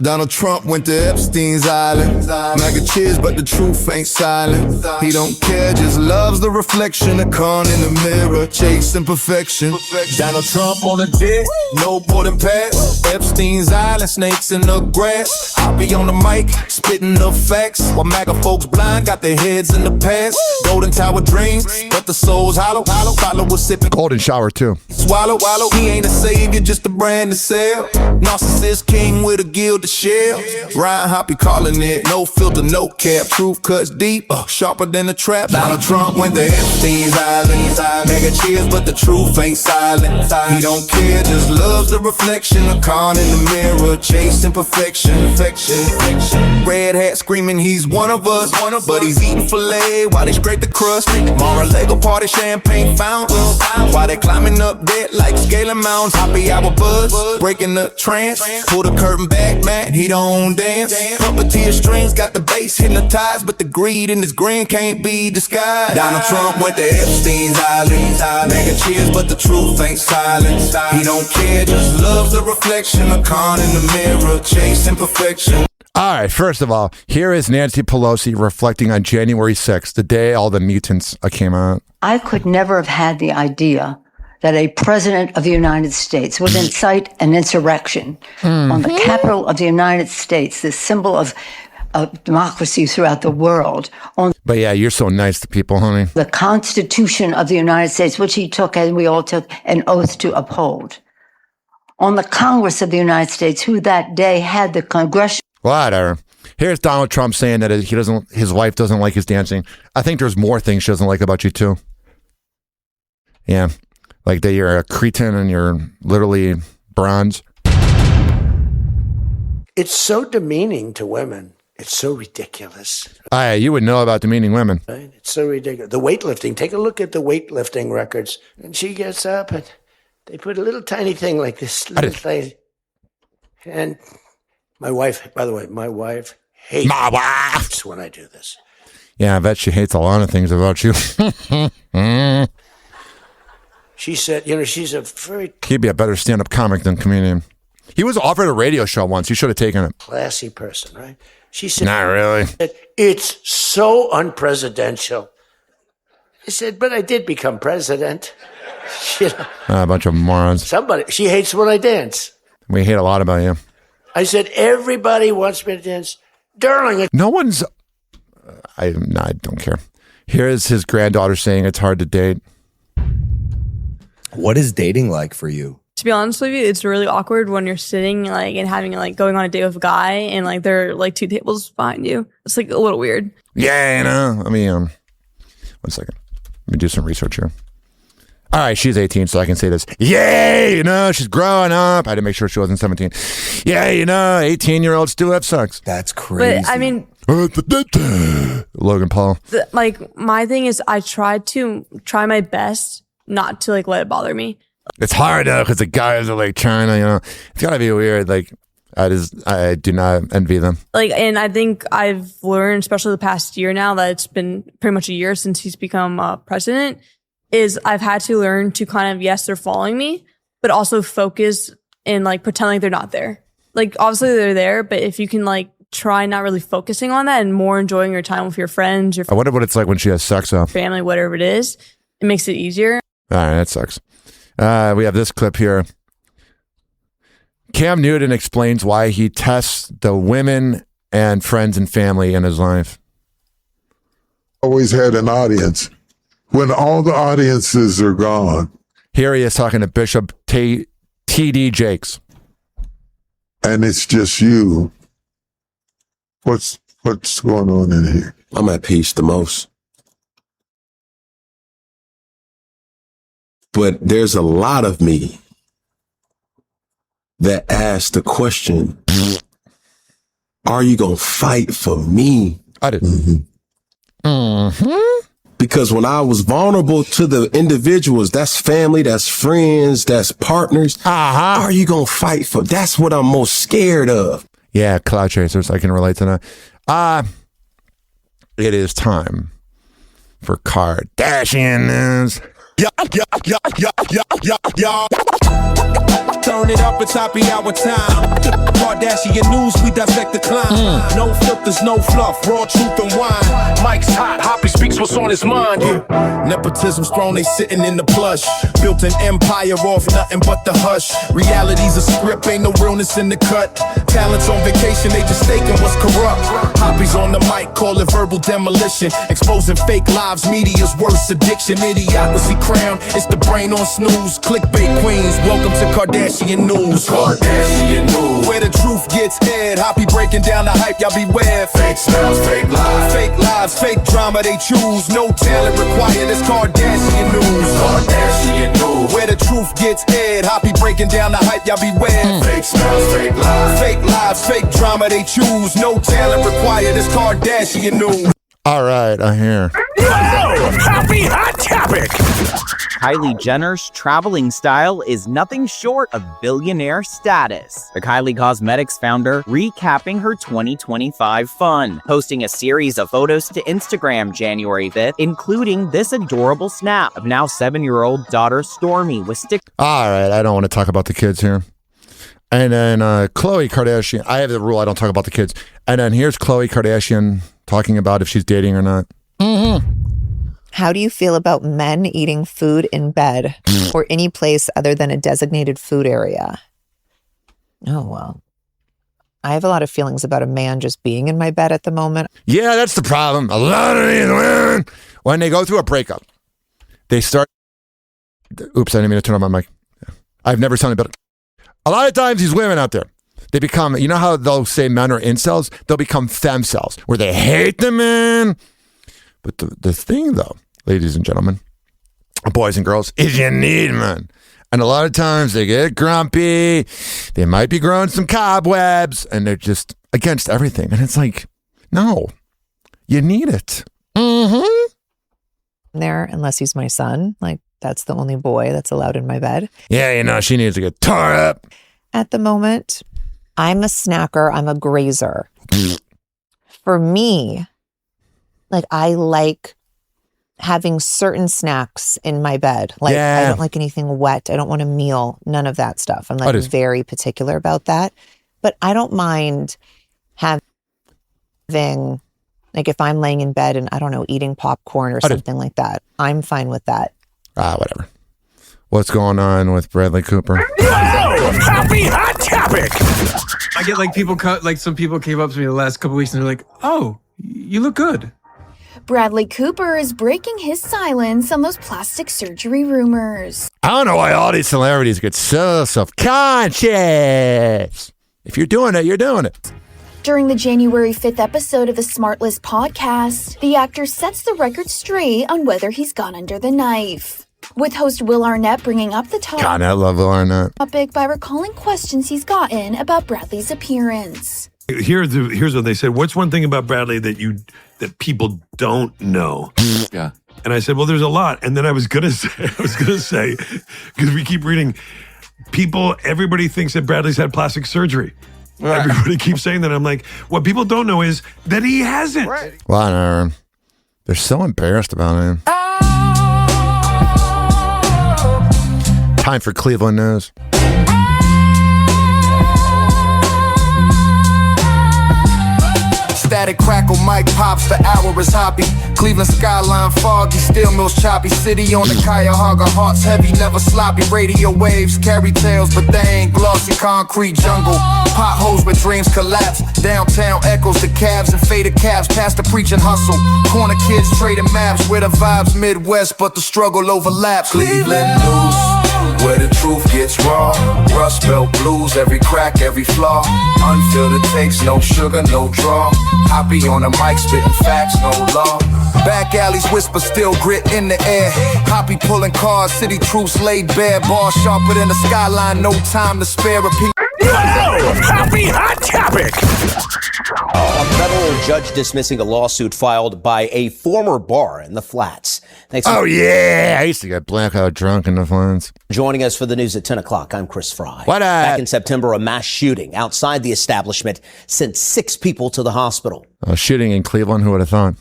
Donald Trump went to Epstein's Island. Mega cheers, but the truth ain't silent. He don't care, just loves the reflection of con in the mirror, chasing perfection. Donald Trump on a jet, no boarding pass. Epstein's Island, snakes in the grass. I'll be on the mic, spitting the facts. While MAGA folks blind, got their heads in the past. Golden Tower dreams, but the soul's hollow. Follow was sipping. Golden shower too. Swallow. He ain't a savior, just a brand to sell. Narcissist king with a guild to share. Ryan Hoppe calling it no filter, no cap. Truth cuts deep, sharper than a trap. Donald Trump went to Epstein's Island. Mega cheers, but the truth ain't silent. He don't care, just loves the reflection of con in the mirror, chasing perfection. Red hat screaming he's one of us, but he's eating filet while they scrape the crust. Mar-a-Lago party, champagne fountains, while they climbing up dead like scaling mountains. Happy hour buzz, breaking the trance. Pull the curtain back, man, he don't dance. Puppeteer strings got the bass hypnotized, but the greed in his grin can't be disguised. Donald Trump went to Epstein's Island. Mega cheers, but the truth ain't silent. He don't care, just loves the reflection of con in the mirror, chasing perfection. All right, first of all, here is Nancy Pelosi reflecting on January 6th, the day all the mutants came out. I could never have had the idea that a president of the United States would incite an insurrection on the capital of the United States, the symbol of democracy throughout the world. But yeah, you're so nice to people, honey. The Constitution of the United States, which he took, and we all took an oath to uphold. On the Congress of the United States, who that day had the congressional... Whatever. Here's Donald Trump saying that his wife doesn't like his dancing. I think there's more things she doesn't like about you too. Yeah, like that you're a cretin and you're literally bronze. It's so demeaning to women. It's so ridiculous. You would know about demeaning women. Right? It's so ridiculous. The weightlifting. Take a look at the weightlifting records. And she gets up and they put a little tiny thing like this. Little thing. And my wife, by the way, my wife hates when I do this. Yeah, I bet she hates a lot of things about you. She said, she's a very He'd be a better stand-up comic than comedian. He was offered a radio show once. He should have taken it. classy person, right? She said, Not really. It's so unpresidential. I said, but I did become president. A bunch of morons. She hates when I dance. We hate a lot about you. I said, everybody wants me to dance. Darling. No one's... I don't care. Here's his granddaughter saying it's hard to date. What is dating like for you? To be honest with you, it's really awkward when you're sitting and having going on a date with a guy and they're 2 tables behind you. It's a little weird. Yeah, Let me 1 second. Let me do some research here. All right, she's 18, so I can say this. Yay, she's growing up. I had to make sure she wasn't 17. Yeah, 18-year-olds still have sex. That's crazy. But I mean, Logan Paul. My thing is, I try my best not to let it bother me. It's hard though because the guys are trying to, it's gotta be weird. I do not envy them. And I think I've learned, especially the past year now, that it's been pretty much a year since he's become president, is I've had to learn to kind of, yes, they're following me, but also focus and pretend like they're not there. Obviously they're there, but if you can try not really focusing on that and more enjoying your time with your friends, I wonder what it's like when she has sex though. Family, whatever it is, it makes it easier. All right, that sucks. We have this clip here. Cam Newton explains why he tests the women and friends and family in his life. Always had an audience. When all the audiences are gone. Here he is talking to Bishop T.D. Jakes. And it's just you. What's going on in here? I'm at peace the most. But there's a lot of me that asks the question, are you going to fight for me? I did. Because when I was vulnerable to the individuals, that's family, that's friends, that's partners. Are you going to fight for? That's what I'm most scared of. Yeah, cloud chasers. I can relate to that. It is time for Kardashian news. Turn it up, it's happy hour time. Kardashian news, we dissect the climb. No filters, no fluff, raw truth and wine. Mike's hot, Hoppe speaks what's on his mind. Nepotism's throne, they sitting in the plush. Built an empire off nothing but the hush. Reality's a script, ain't no realness in the cut. Talents on vacation, they just staking what's corrupt. Hoppe's on the mic, call it verbal demolition. Exposing fake lives, media's worst addiction. Idiocracy crown, it's the brain on snooze. Clickbait queens, welcome to Kardashian news. Kardashian news, where the truth gets aired. Hoppe breaking down the hype, y'all beware. Fake smells, fake lives, fake drama they choose. No talent required, it's Kardashian news. Kardashian news, where the truth gets aired. Hoppe breaking down the hype, y'all beware. Fake smells, fake lives, fake drama they choose. No talent required, it's Kardashian news. All right, I hear. Happy Hot Topic! Kylie Jenner's traveling style is nothing short of billionaire status. The Kylie Cosmetics founder recapping her 2025 fun, posting a series of photos to Instagram January 5th, including this adorable snap of now 7-year-old daughter Stormi with stick. All right, I don't want to talk about the kids here. And then Khloe Kardashian, I have the rule I don't talk about the kids. And then here's Khloe Kardashian talking about if she's dating or not. How do you feel about men eating food in bed or any place other than a designated food area? Oh, well. I have a lot of feelings about a man just being in my bed at the moment. Yeah, that's the problem. A lot of these women, when they go through a breakup, they start... Oops, I didn't mean to turn on my mic. I've never told you about it. A lot of times these women out there, They become, you know how they'll say men are incels? They'll become femcells, where they hate the men. But the thing, though, ladies and gentlemen, boys and girls, is you need men. And a lot of times they get grumpy. They might be growing some cobwebs, and they're just against everything. And it's like, no, you need it. There, unless he's my son. Like, that's the only boy that's allowed in my bed. Yeah, she needs to get tore up. At the moment, I'm a snacker. I'm a grazer. For me, like, I like having certain snacks in my bed. Like, I don't like anything wet. I don't want a meal. None of that stuff. I'm like very particular about that. But I don't mind having, like, if I'm laying in bed and, I don't know, eating popcorn or something like that. I'm fine with that. Whatever. What's going on with Bradley Cooper? Happy Hot Topic! I get like people, some people came up to me the last couple weeks and they're like, oh, you look good. Bradley Cooper is breaking his silence on those plastic surgery rumors. I don't know why all these celebrities get so self-conscious. If you're doing it, you're doing it. During the January 5th episode of the Smart List podcast, the actor sets the record straight on whether he's gone under the knife. With host Will Arnett bringing up the God, I love Will Arnett. topic by recalling questions he's gotten about Bradley's appearance. Here's what they said. What's one thing about Bradley that people don't know? Yeah. And I said, well, there's a lot. And then I was gonna say, because we keep reading, everybody thinks that Bradley's had plastic surgery. Right. Everybody keeps saying that. I'm like, what people don't know is that he hasn't. Right. Well, they're so embarrassed about him. Time for Cleveland news. Static crackle, mic pops, the hour is hoppy. Cleveland skyline foggy, steel mills choppy. City on the Cuyahoga, hearts heavy, never sloppy. Radio waves carry tales, but they ain't glossy. Concrete jungle, potholes where dreams collapse. Downtown echoes the cabs and faded cabs. Past the preaching hustle, corner kids trading maps. Where the vibes Midwest, but the struggle overlaps. Cleveland news, where the truth gets raw. Rust Belt blues, every crack, every flaw. Unfiltered takes, no sugar, no draw. Hoppy on the mic, spitting facts, no law. Back alleys whisper, still grit in the air. Hoppy pulling cars, city troops laid bare. Bars sharper than the skyline, no time to spare. Repeat. Happy Hot Topic! A federal judge dismissing a lawsuit filed by a former bar in the Flats. Thanks. Oh, yeah. I used to get blackout drunk in the Flats. Joining us for the news at 10 o'clock, I'm Chris Fry. What up? Back in September, a mass shooting outside the establishment sent 6 people to the hospital. A shooting in Cleveland, who would have thought?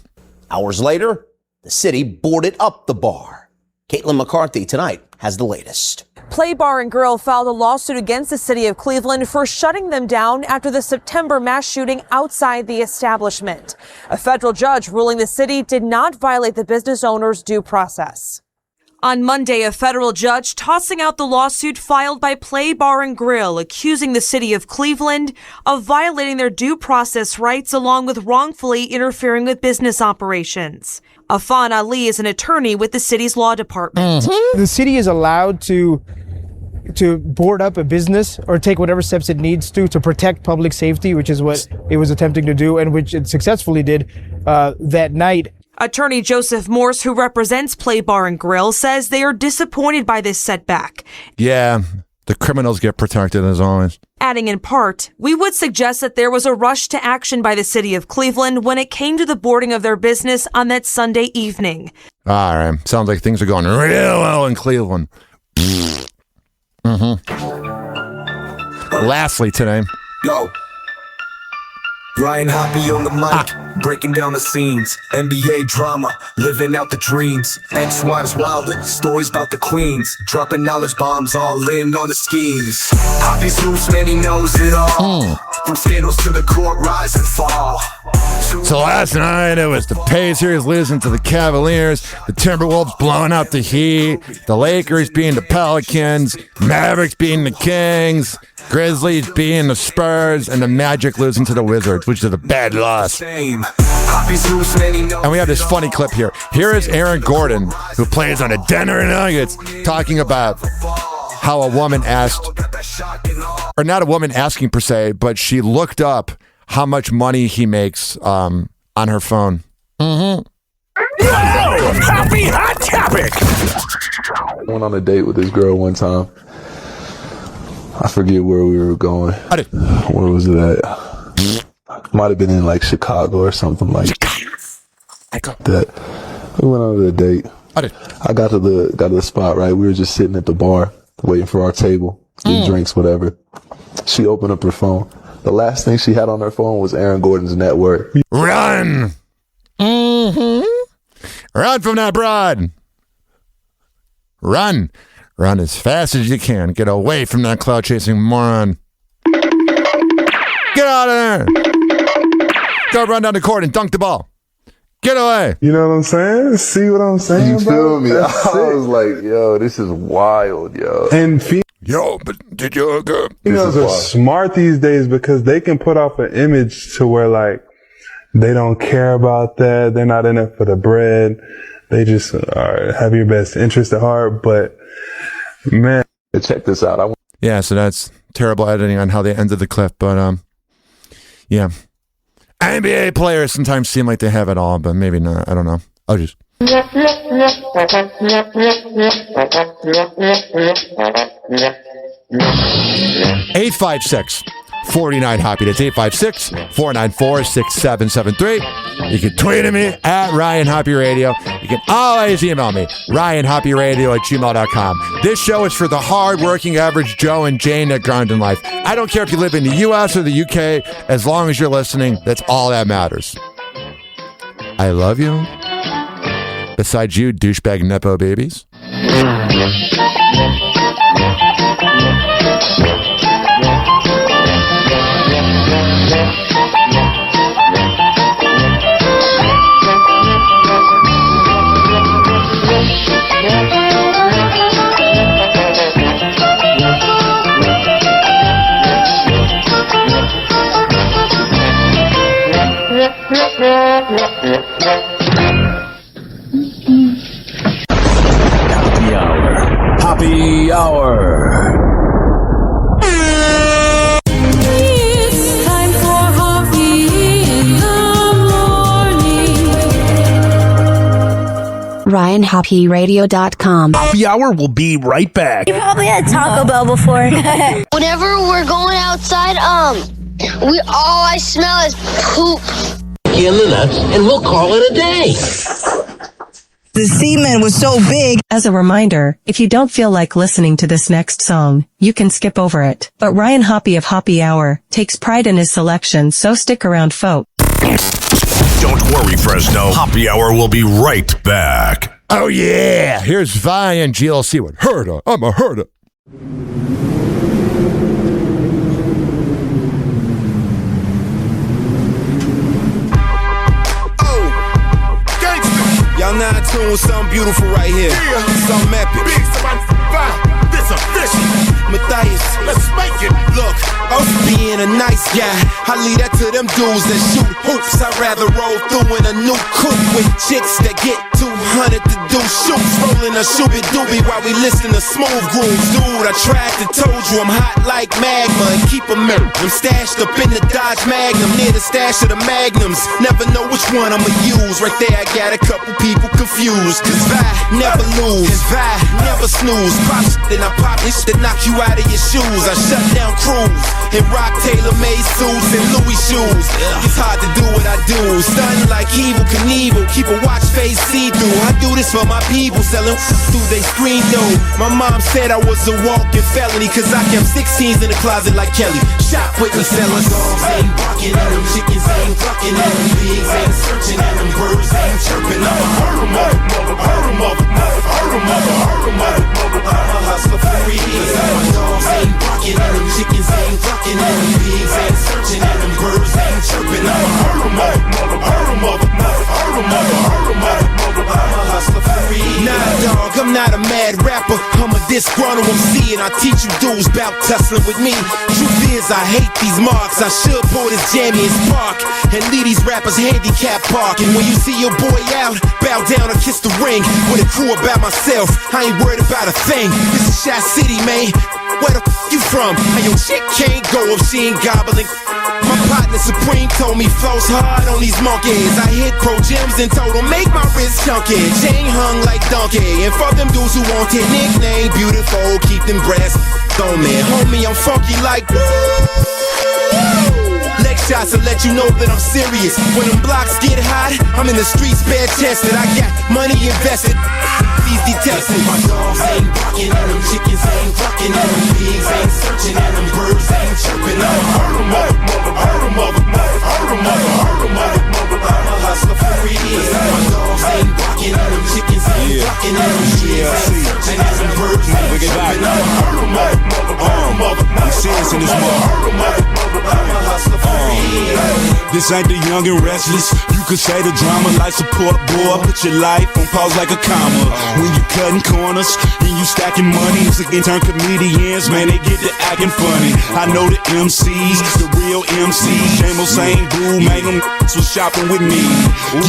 Hours later, the city boarded up the bar. Caitlin McCarthy tonight has the latest. Play Bar and Grill filed a lawsuit against the city of Cleveland for shutting them down after the September mass shooting outside the establishment. A federal judge ruling the city did not violate the business owner's due process. On Monday, a federal judge tossing out the lawsuit filed by Play Bar and Grill, accusing the city of Cleveland of violating their due process rights along with wrongfully interfering with business operations. Afan Ali is an attorney with the city's law department. The city is allowed to board up a business or take whatever steps it needs to protect public safety, which is what it was attempting to do and which it successfully did that night. Attorney Joseph Morse, who represents Play Bar and Grill, says they are disappointed by this setback. Yeah, the criminals get protected as always. Adding in part, we would suggest that there was a rush to action by the city of Cleveland when it came to the boarding of their business on that Sunday evening. All right, sounds like things are going real well in Cleveland. Lastly today. Yo. Ryan Hoppe on the mic, breaking down the scenes. NBA drama, living out the dreams. Ex-wives wildin', stories about the queens. Dropping knowledge bombs, all in on the schemes. Hoppe's loose, man, he knows it all. From scandals to the court, rise and fall. So last night it was the Pacers losing to the Cavaliers, the Timberwolves blowing out the Heat, the Lakers beating the Pelicans, Mavericks beating the Kings, Grizzlies beating the Spurs, and the Magic losing to the Wizards, which is a bad loss. And we have this funny clip here. Here is Aaron Gordon, who plays on the Denver Nuggets, talking about how a woman asked, or not a woman asking per se, but she looked up how much money he makes on her phone. Whoa! Happy hot topic! I went on a date with this girl one time. I forget where we were going. Where was it at? Might have been in like Chicago or something like that. We went on a date. I got to the spot, right? We were just sitting at the bar waiting for our table, getting drinks, whatever. She opened up her phone. The last thing she had on her phone was Aaron Gordon's net worth. Run! Run from that broad. Run. Run as fast as you can. Get away from that cloud-chasing moron. Get out of there. Go run down the court and dunk the ball. Get away. You know what I'm saying? See what I'm saying, You feel me? I was like, yo, this is wild, yo. And yo, but did you females are smart these days because they can put off an image to where like they don't care about that. They're not in it for the bread. They just have your best interest at heart. But man, check this out. Yeah, so that's terrible editing on how they ended the clip, but yeah. NBA players sometimes seem like they have it all, but maybe not. I don't know. I'll just 856-49-HOPPY. That's 856-494-6773. You can tweet at me at Ryan Hoppy Radio. You can always email me, RyanHoppyRadio@gmail.com. This show is for the hard-working average Joe and Jane that grind in life. I don't care if you live in the U.S. or the U.K. As long as you're listening, that's all that matters. I love you. Besides you, douchebag Nepo babies. Happy hour. It's time for Hoppy in the morning. RyanHoppyRadio.com. Happy hour will be right back. You probably had Taco Bell before. Whenever we're going outside, all I smell is poop. In the nuts, and we'll call it a day. The semen was so big. As a reminder, if you don't feel like listening to this next song, you can skip over it. But Ryan Hoppy of Hoppy Hour takes pride in his selection, so stick around, folk. Don't worry, Fresno. Happy hour will be right back. Oh, yeah. Here's Vi and GLC with Herda. I'm a Herda. Y'all now tuned something beautiful right here. Something epic. Big somebody fine. This official. Matthias, let's make it. Look, I'm being a nice guy. I leave that to them dudes that shoot hoops. I'd rather roll through in a new coupe with chicks that get 200 to do shoots. Rolling a shooby doobie while we listen to smooth grooves. Dude, I tried to told you I'm hot like magma and keep a mirror. I'm stashed up in the Dodge Magnum near the stash of the Magnums. Never know which one I'ma use. Right there, I got a couple people confused. Cause Vi never lose. And Vi never snooze. Pop shit, then I pop this shit, knock you out of your shoes. I shut down crews and rock tailor-made suits and Louis shoes. It's hard to do what I do. Stunning like Evil Knievel. Keep a watch face see-through. I do this for my people selling through they screen though. My mom said I was a walking felony cause I kept 16s in the closet like Kelly. Shop with the sellers. Dogs ain't barking at them, chickens ain't clucking at them, pigs ain't searching at them, birds ain't chirping. I'ma hurt them up, hurt them up, hurt them up, hurt them up. I'm a hustler for real. My dogs ain't barking at them, chickens ain't clucking at them, pigs ain't searching at them, birds ain't chirping. I'ma hurt them up, hurt them up, hurt them up, hurt them up. I'm a hustler for real. Nah, dog, I'm I'm not a mad rapper, I'm a disgruntled MC, and I teach you dudes about tussling with me. Truth is, I hate these marks. I should pull this jammy and spark and leave these rappers handicap park. And when you see your boy out, bow down or kiss the ring. With a crew about myself, I ain't worried about a thing. This is Shot City, man. Where the f you from? And your chick can't go if she ain't gobbling. My partner Supreme told me flows hard on these monkeys. I hit pro gyms and told them make my wrist chunky. Chain hung like donkey. And for them dudes who want it, nickname beautiful, keep them brass on me. Homie, I'm funky like woo. Leg shots to let you know that I'm serious. When them blocks get hot, I'm in the streets bare chested. I got money invested. Easy tested. My dogs ain't barking at them, chickens ain't clucking at them, pigs ain't searching at them, birds ain't chirping. I'm a hustler for real. My dogs ain't barking at them, chickens ain't clucking at them, pigs ain't searching at them, birds ain't chirping. I'm a hustler for real. This ain't the young and restless. You could say the drama like support boy. Put your life on pause like a comma. When you cutting corners and you stacking money, music turn comedians, man, they get to acting funny. I know the MCs, the real MCs. J-Mo same dude, man, them was shopping with me.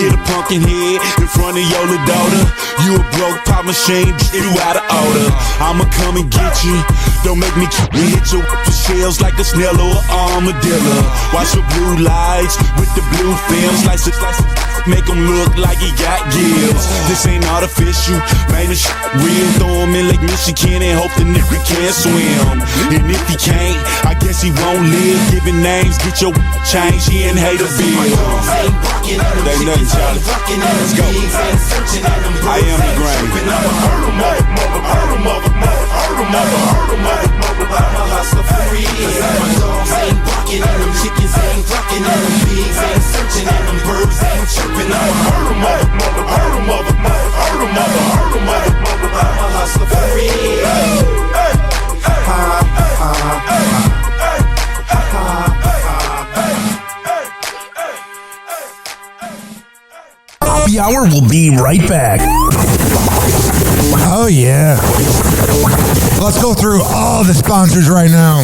Get a pumpkin head in front of your little daughter. You a broke pop machine, you out of order. I'ma come and get you. Don't make me hit you with shells like a snail or an armadillo. Watch the blue lights with the blue films, slice it, make him look like he got gills. This ain't artificial, man, this real. Throw him in Lake Michigan and hope the nigga can't swim. And if he can't, I guess he won't live. Giving names, get your change, he ain't hate a bill. They nothing, Charlie. Let's go. I am the grain. I'm a hustler for real. My dogs ain't barking at them, chickens ain't clucking at them, pigs ain't searching at them, birds ain't chirping. I'm a hustler for real. Happy Hour will be right back. Oh, yeah. Let's go through all the sponsors right now.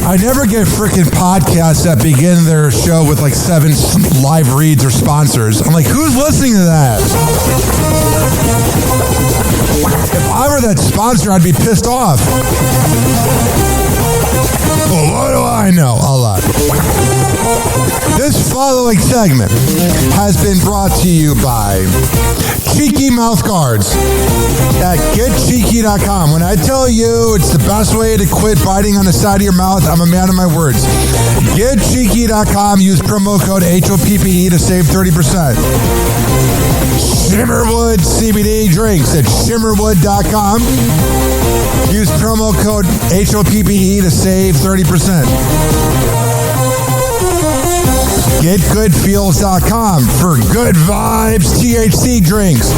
I never get freaking podcasts that begin their show with like 7 live reads or sponsors. I'm like, who's listening to that? If I were that sponsor, I'd be pissed off. Well, what do I know? A lot. This following segment has been brought to you by Cheeky Mouth Guards at getcheeky.com. When I tell you it's the best way to quit biting on the side of your mouth, I'm a man of my words. Getcheeky.com. Use promo code HOPPE to save 30%. Shimmerwood CBD drinks at shimmerwood.com. Use promo code HOPPE to save 30%. GetGoodFeels.com for good vibes THC drinks.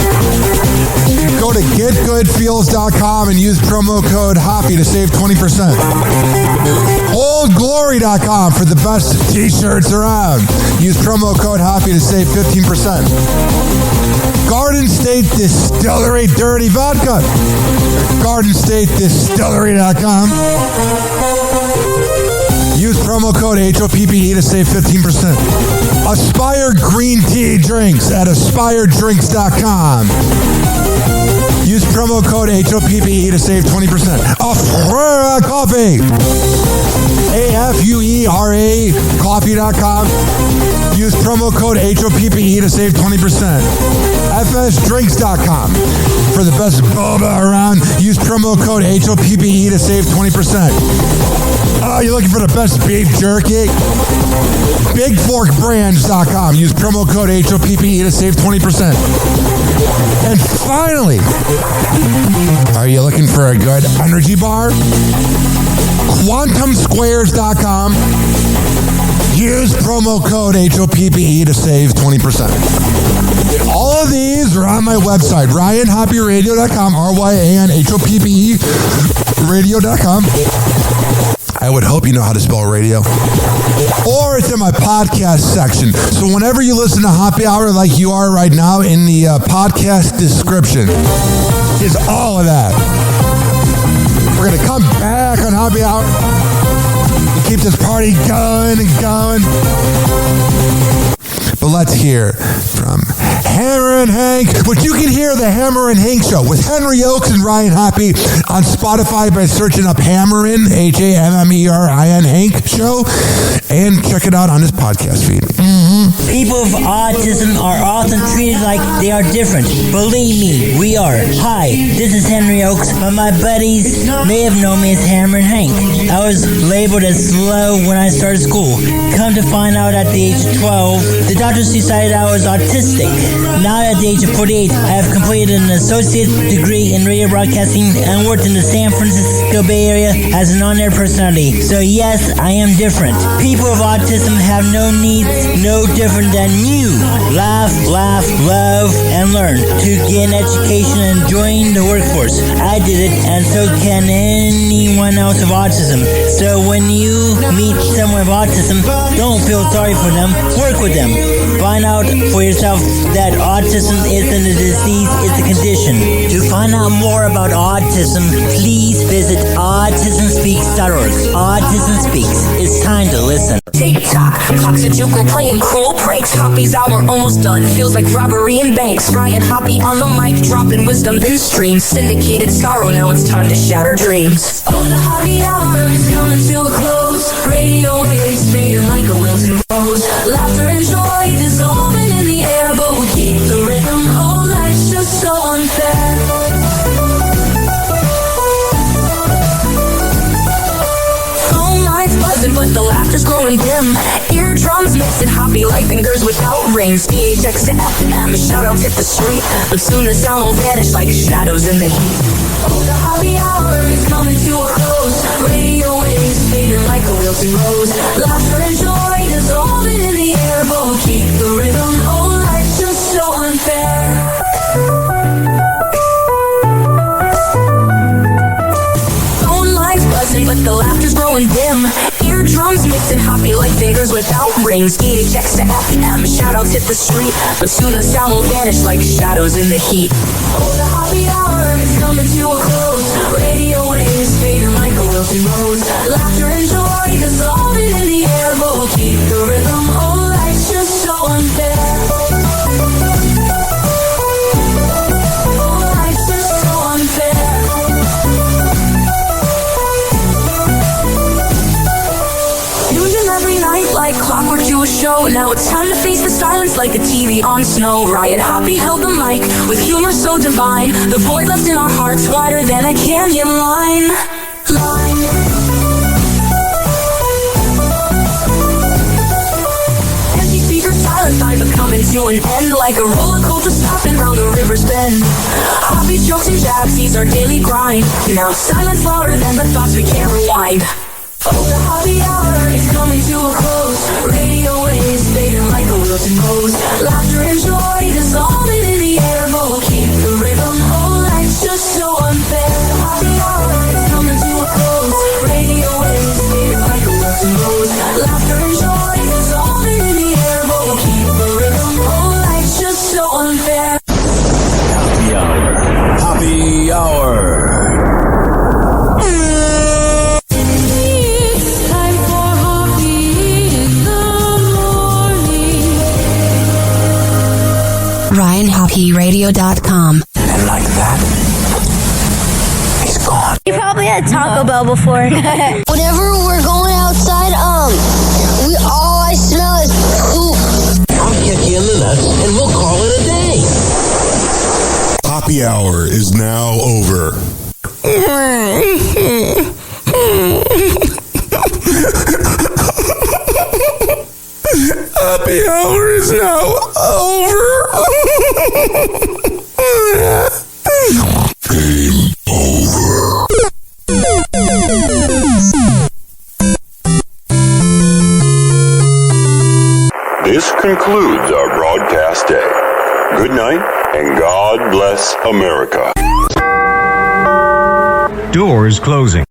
Go to GetGoodFeels.com and use promo code Hoppy to save 20%. OldGlory.com for the best t-shirts around. Use promo code Hoppy to save 15%. Garden State Distillery Dirty Vodka. GardenStateDistillery.com. Use promo code HOPPE to save 15%. Aspire Green Tea Drinks at AspireDrinks.com. Use promo code HOPPE to save 20%. Afuera Coffee. AFUERA Coffee.com. Use promo code HOPPE to save 20%. FSDrinks.com. For the best boba around, use promo code HOPPE to save 20%. Oh, you're looking for the best beef jerky? BigForkBrands.com. Use promo code HOPPE to save 20%. And finally, are you looking for a good energy bar? QuantumSquares.com. Use promo code HOPPE to save 20%. All of these are on my website, RyanHoppyRadio.com, RyanHoppe Radio.com. I would hope you know how to spell radio. Or it's in my podcast section. So whenever you listen to Happy Hour like you are right now, in the podcast description, is all of that. We're going to come back on Happy Hour and keep this party going and going. But let's hear from Hammer and Hank, which you can hear the Hammer and Hank Show with Henry Oakes and Ryan Hoppe on Spotify by searching up Hammerin, Hammerin Hank Show, and check it out on his podcast feed. People with autism are often treated like they are different. Believe me, we are. Hi, this is Henry Oakes, but my buddies may have known me as Hammer and Hank. I was labeled as slow when I started school. Come to find out at the age of 12, the doctors decided I was autistic. Now at the age of 48, I have completed an associate degree in radio broadcasting and worked in the San Francisco Bay Area as an on-air personality. So yes, I am different. People with autism have no needs, no different than you. Laugh, love, and learn to get an education and join the workforce. I did it, and so can anyone else with autism. So when you meet someone with autism, don't feel sorry for them. Work with them. Find out for yourself that autism isn't a disease, it's a condition. To find out more about autism, please visit autismspeaks.org. Autism Speaks. It's time to listen. TikTok, clocks a juke, we're playing cruel pranks. Hoppe's hour almost done, feels like robbery in banks. Ryan Hoppe on the mic, dropping wisdom in streams. Syndicated sorrow, now it's time to shatter dreams. Oh, the Hoppe hour is coming to a close. Radio waves fading like a wilted rose. Laughter and joy dissolving in the air, but we keep the rhythm. Oh, life's just so unfair. But the laughter's growing dim. Eardrums mixing Hoppe like fingers without rings. PHX to FM, shout-outs hit the street, but soon the sound will vanish like shadows in the heat. Oh, the Hoppe hour is coming to a close. Radio waves fading like a wilted rose. Laughter and joy dissolving in the air, but we'll keep the rhythm. Oh, life's just so unfair. But the laughter's growing dim. Eardrums mixing Hoppe like fingers without rings. PHX to FM, shout-outs hit the street, but soon the sound will vanish like shadows in the heat. Oh, the Hoppe hour is coming to a close. Radio waves fading like a wilted rose. Laughter and joy dissolving in the air, but we'll keep the rhythm. Oh, life's just so unfair. Oh, life's just so unfair. Every night like clockwork to a show. Now it's time to face the silence like a TV on snow. Ryan Hoppe held the mic with humor so divine. The void left in our hearts wider than a canyon line. Empty speakers silent, time but coming to an end. Like a roller coaster stopping round the river's bend. Hoppe's jokes and jabs, these our daily grind. Now silence louder than the thoughts we can't rewind. Oh, the Hoppe hour is coming to a close. Radio waves fading like a wilted rose. Laughter and joy dissolving in the air, but we'll keep the rhythm. Oh, life's just so unfair. The Hoppe hour is coming to a close. Radio waves fading like a wilted rose. Laughter and joy dissolving in the air, but we'll keep the rhythm. Oh, life's just so unfair. Happy hour. Happy hour. RyanHoppeRadio.com. And like that, he's gone. You probably had Taco Bell before. Whenever we're going outside, all I smell is poop. I'll kick you in the nuts and we'll call it a day. Happy hour is now over. Happy hour is now over. Game over. This concludes our broadcast day. Good night and God bless America. Doors closing.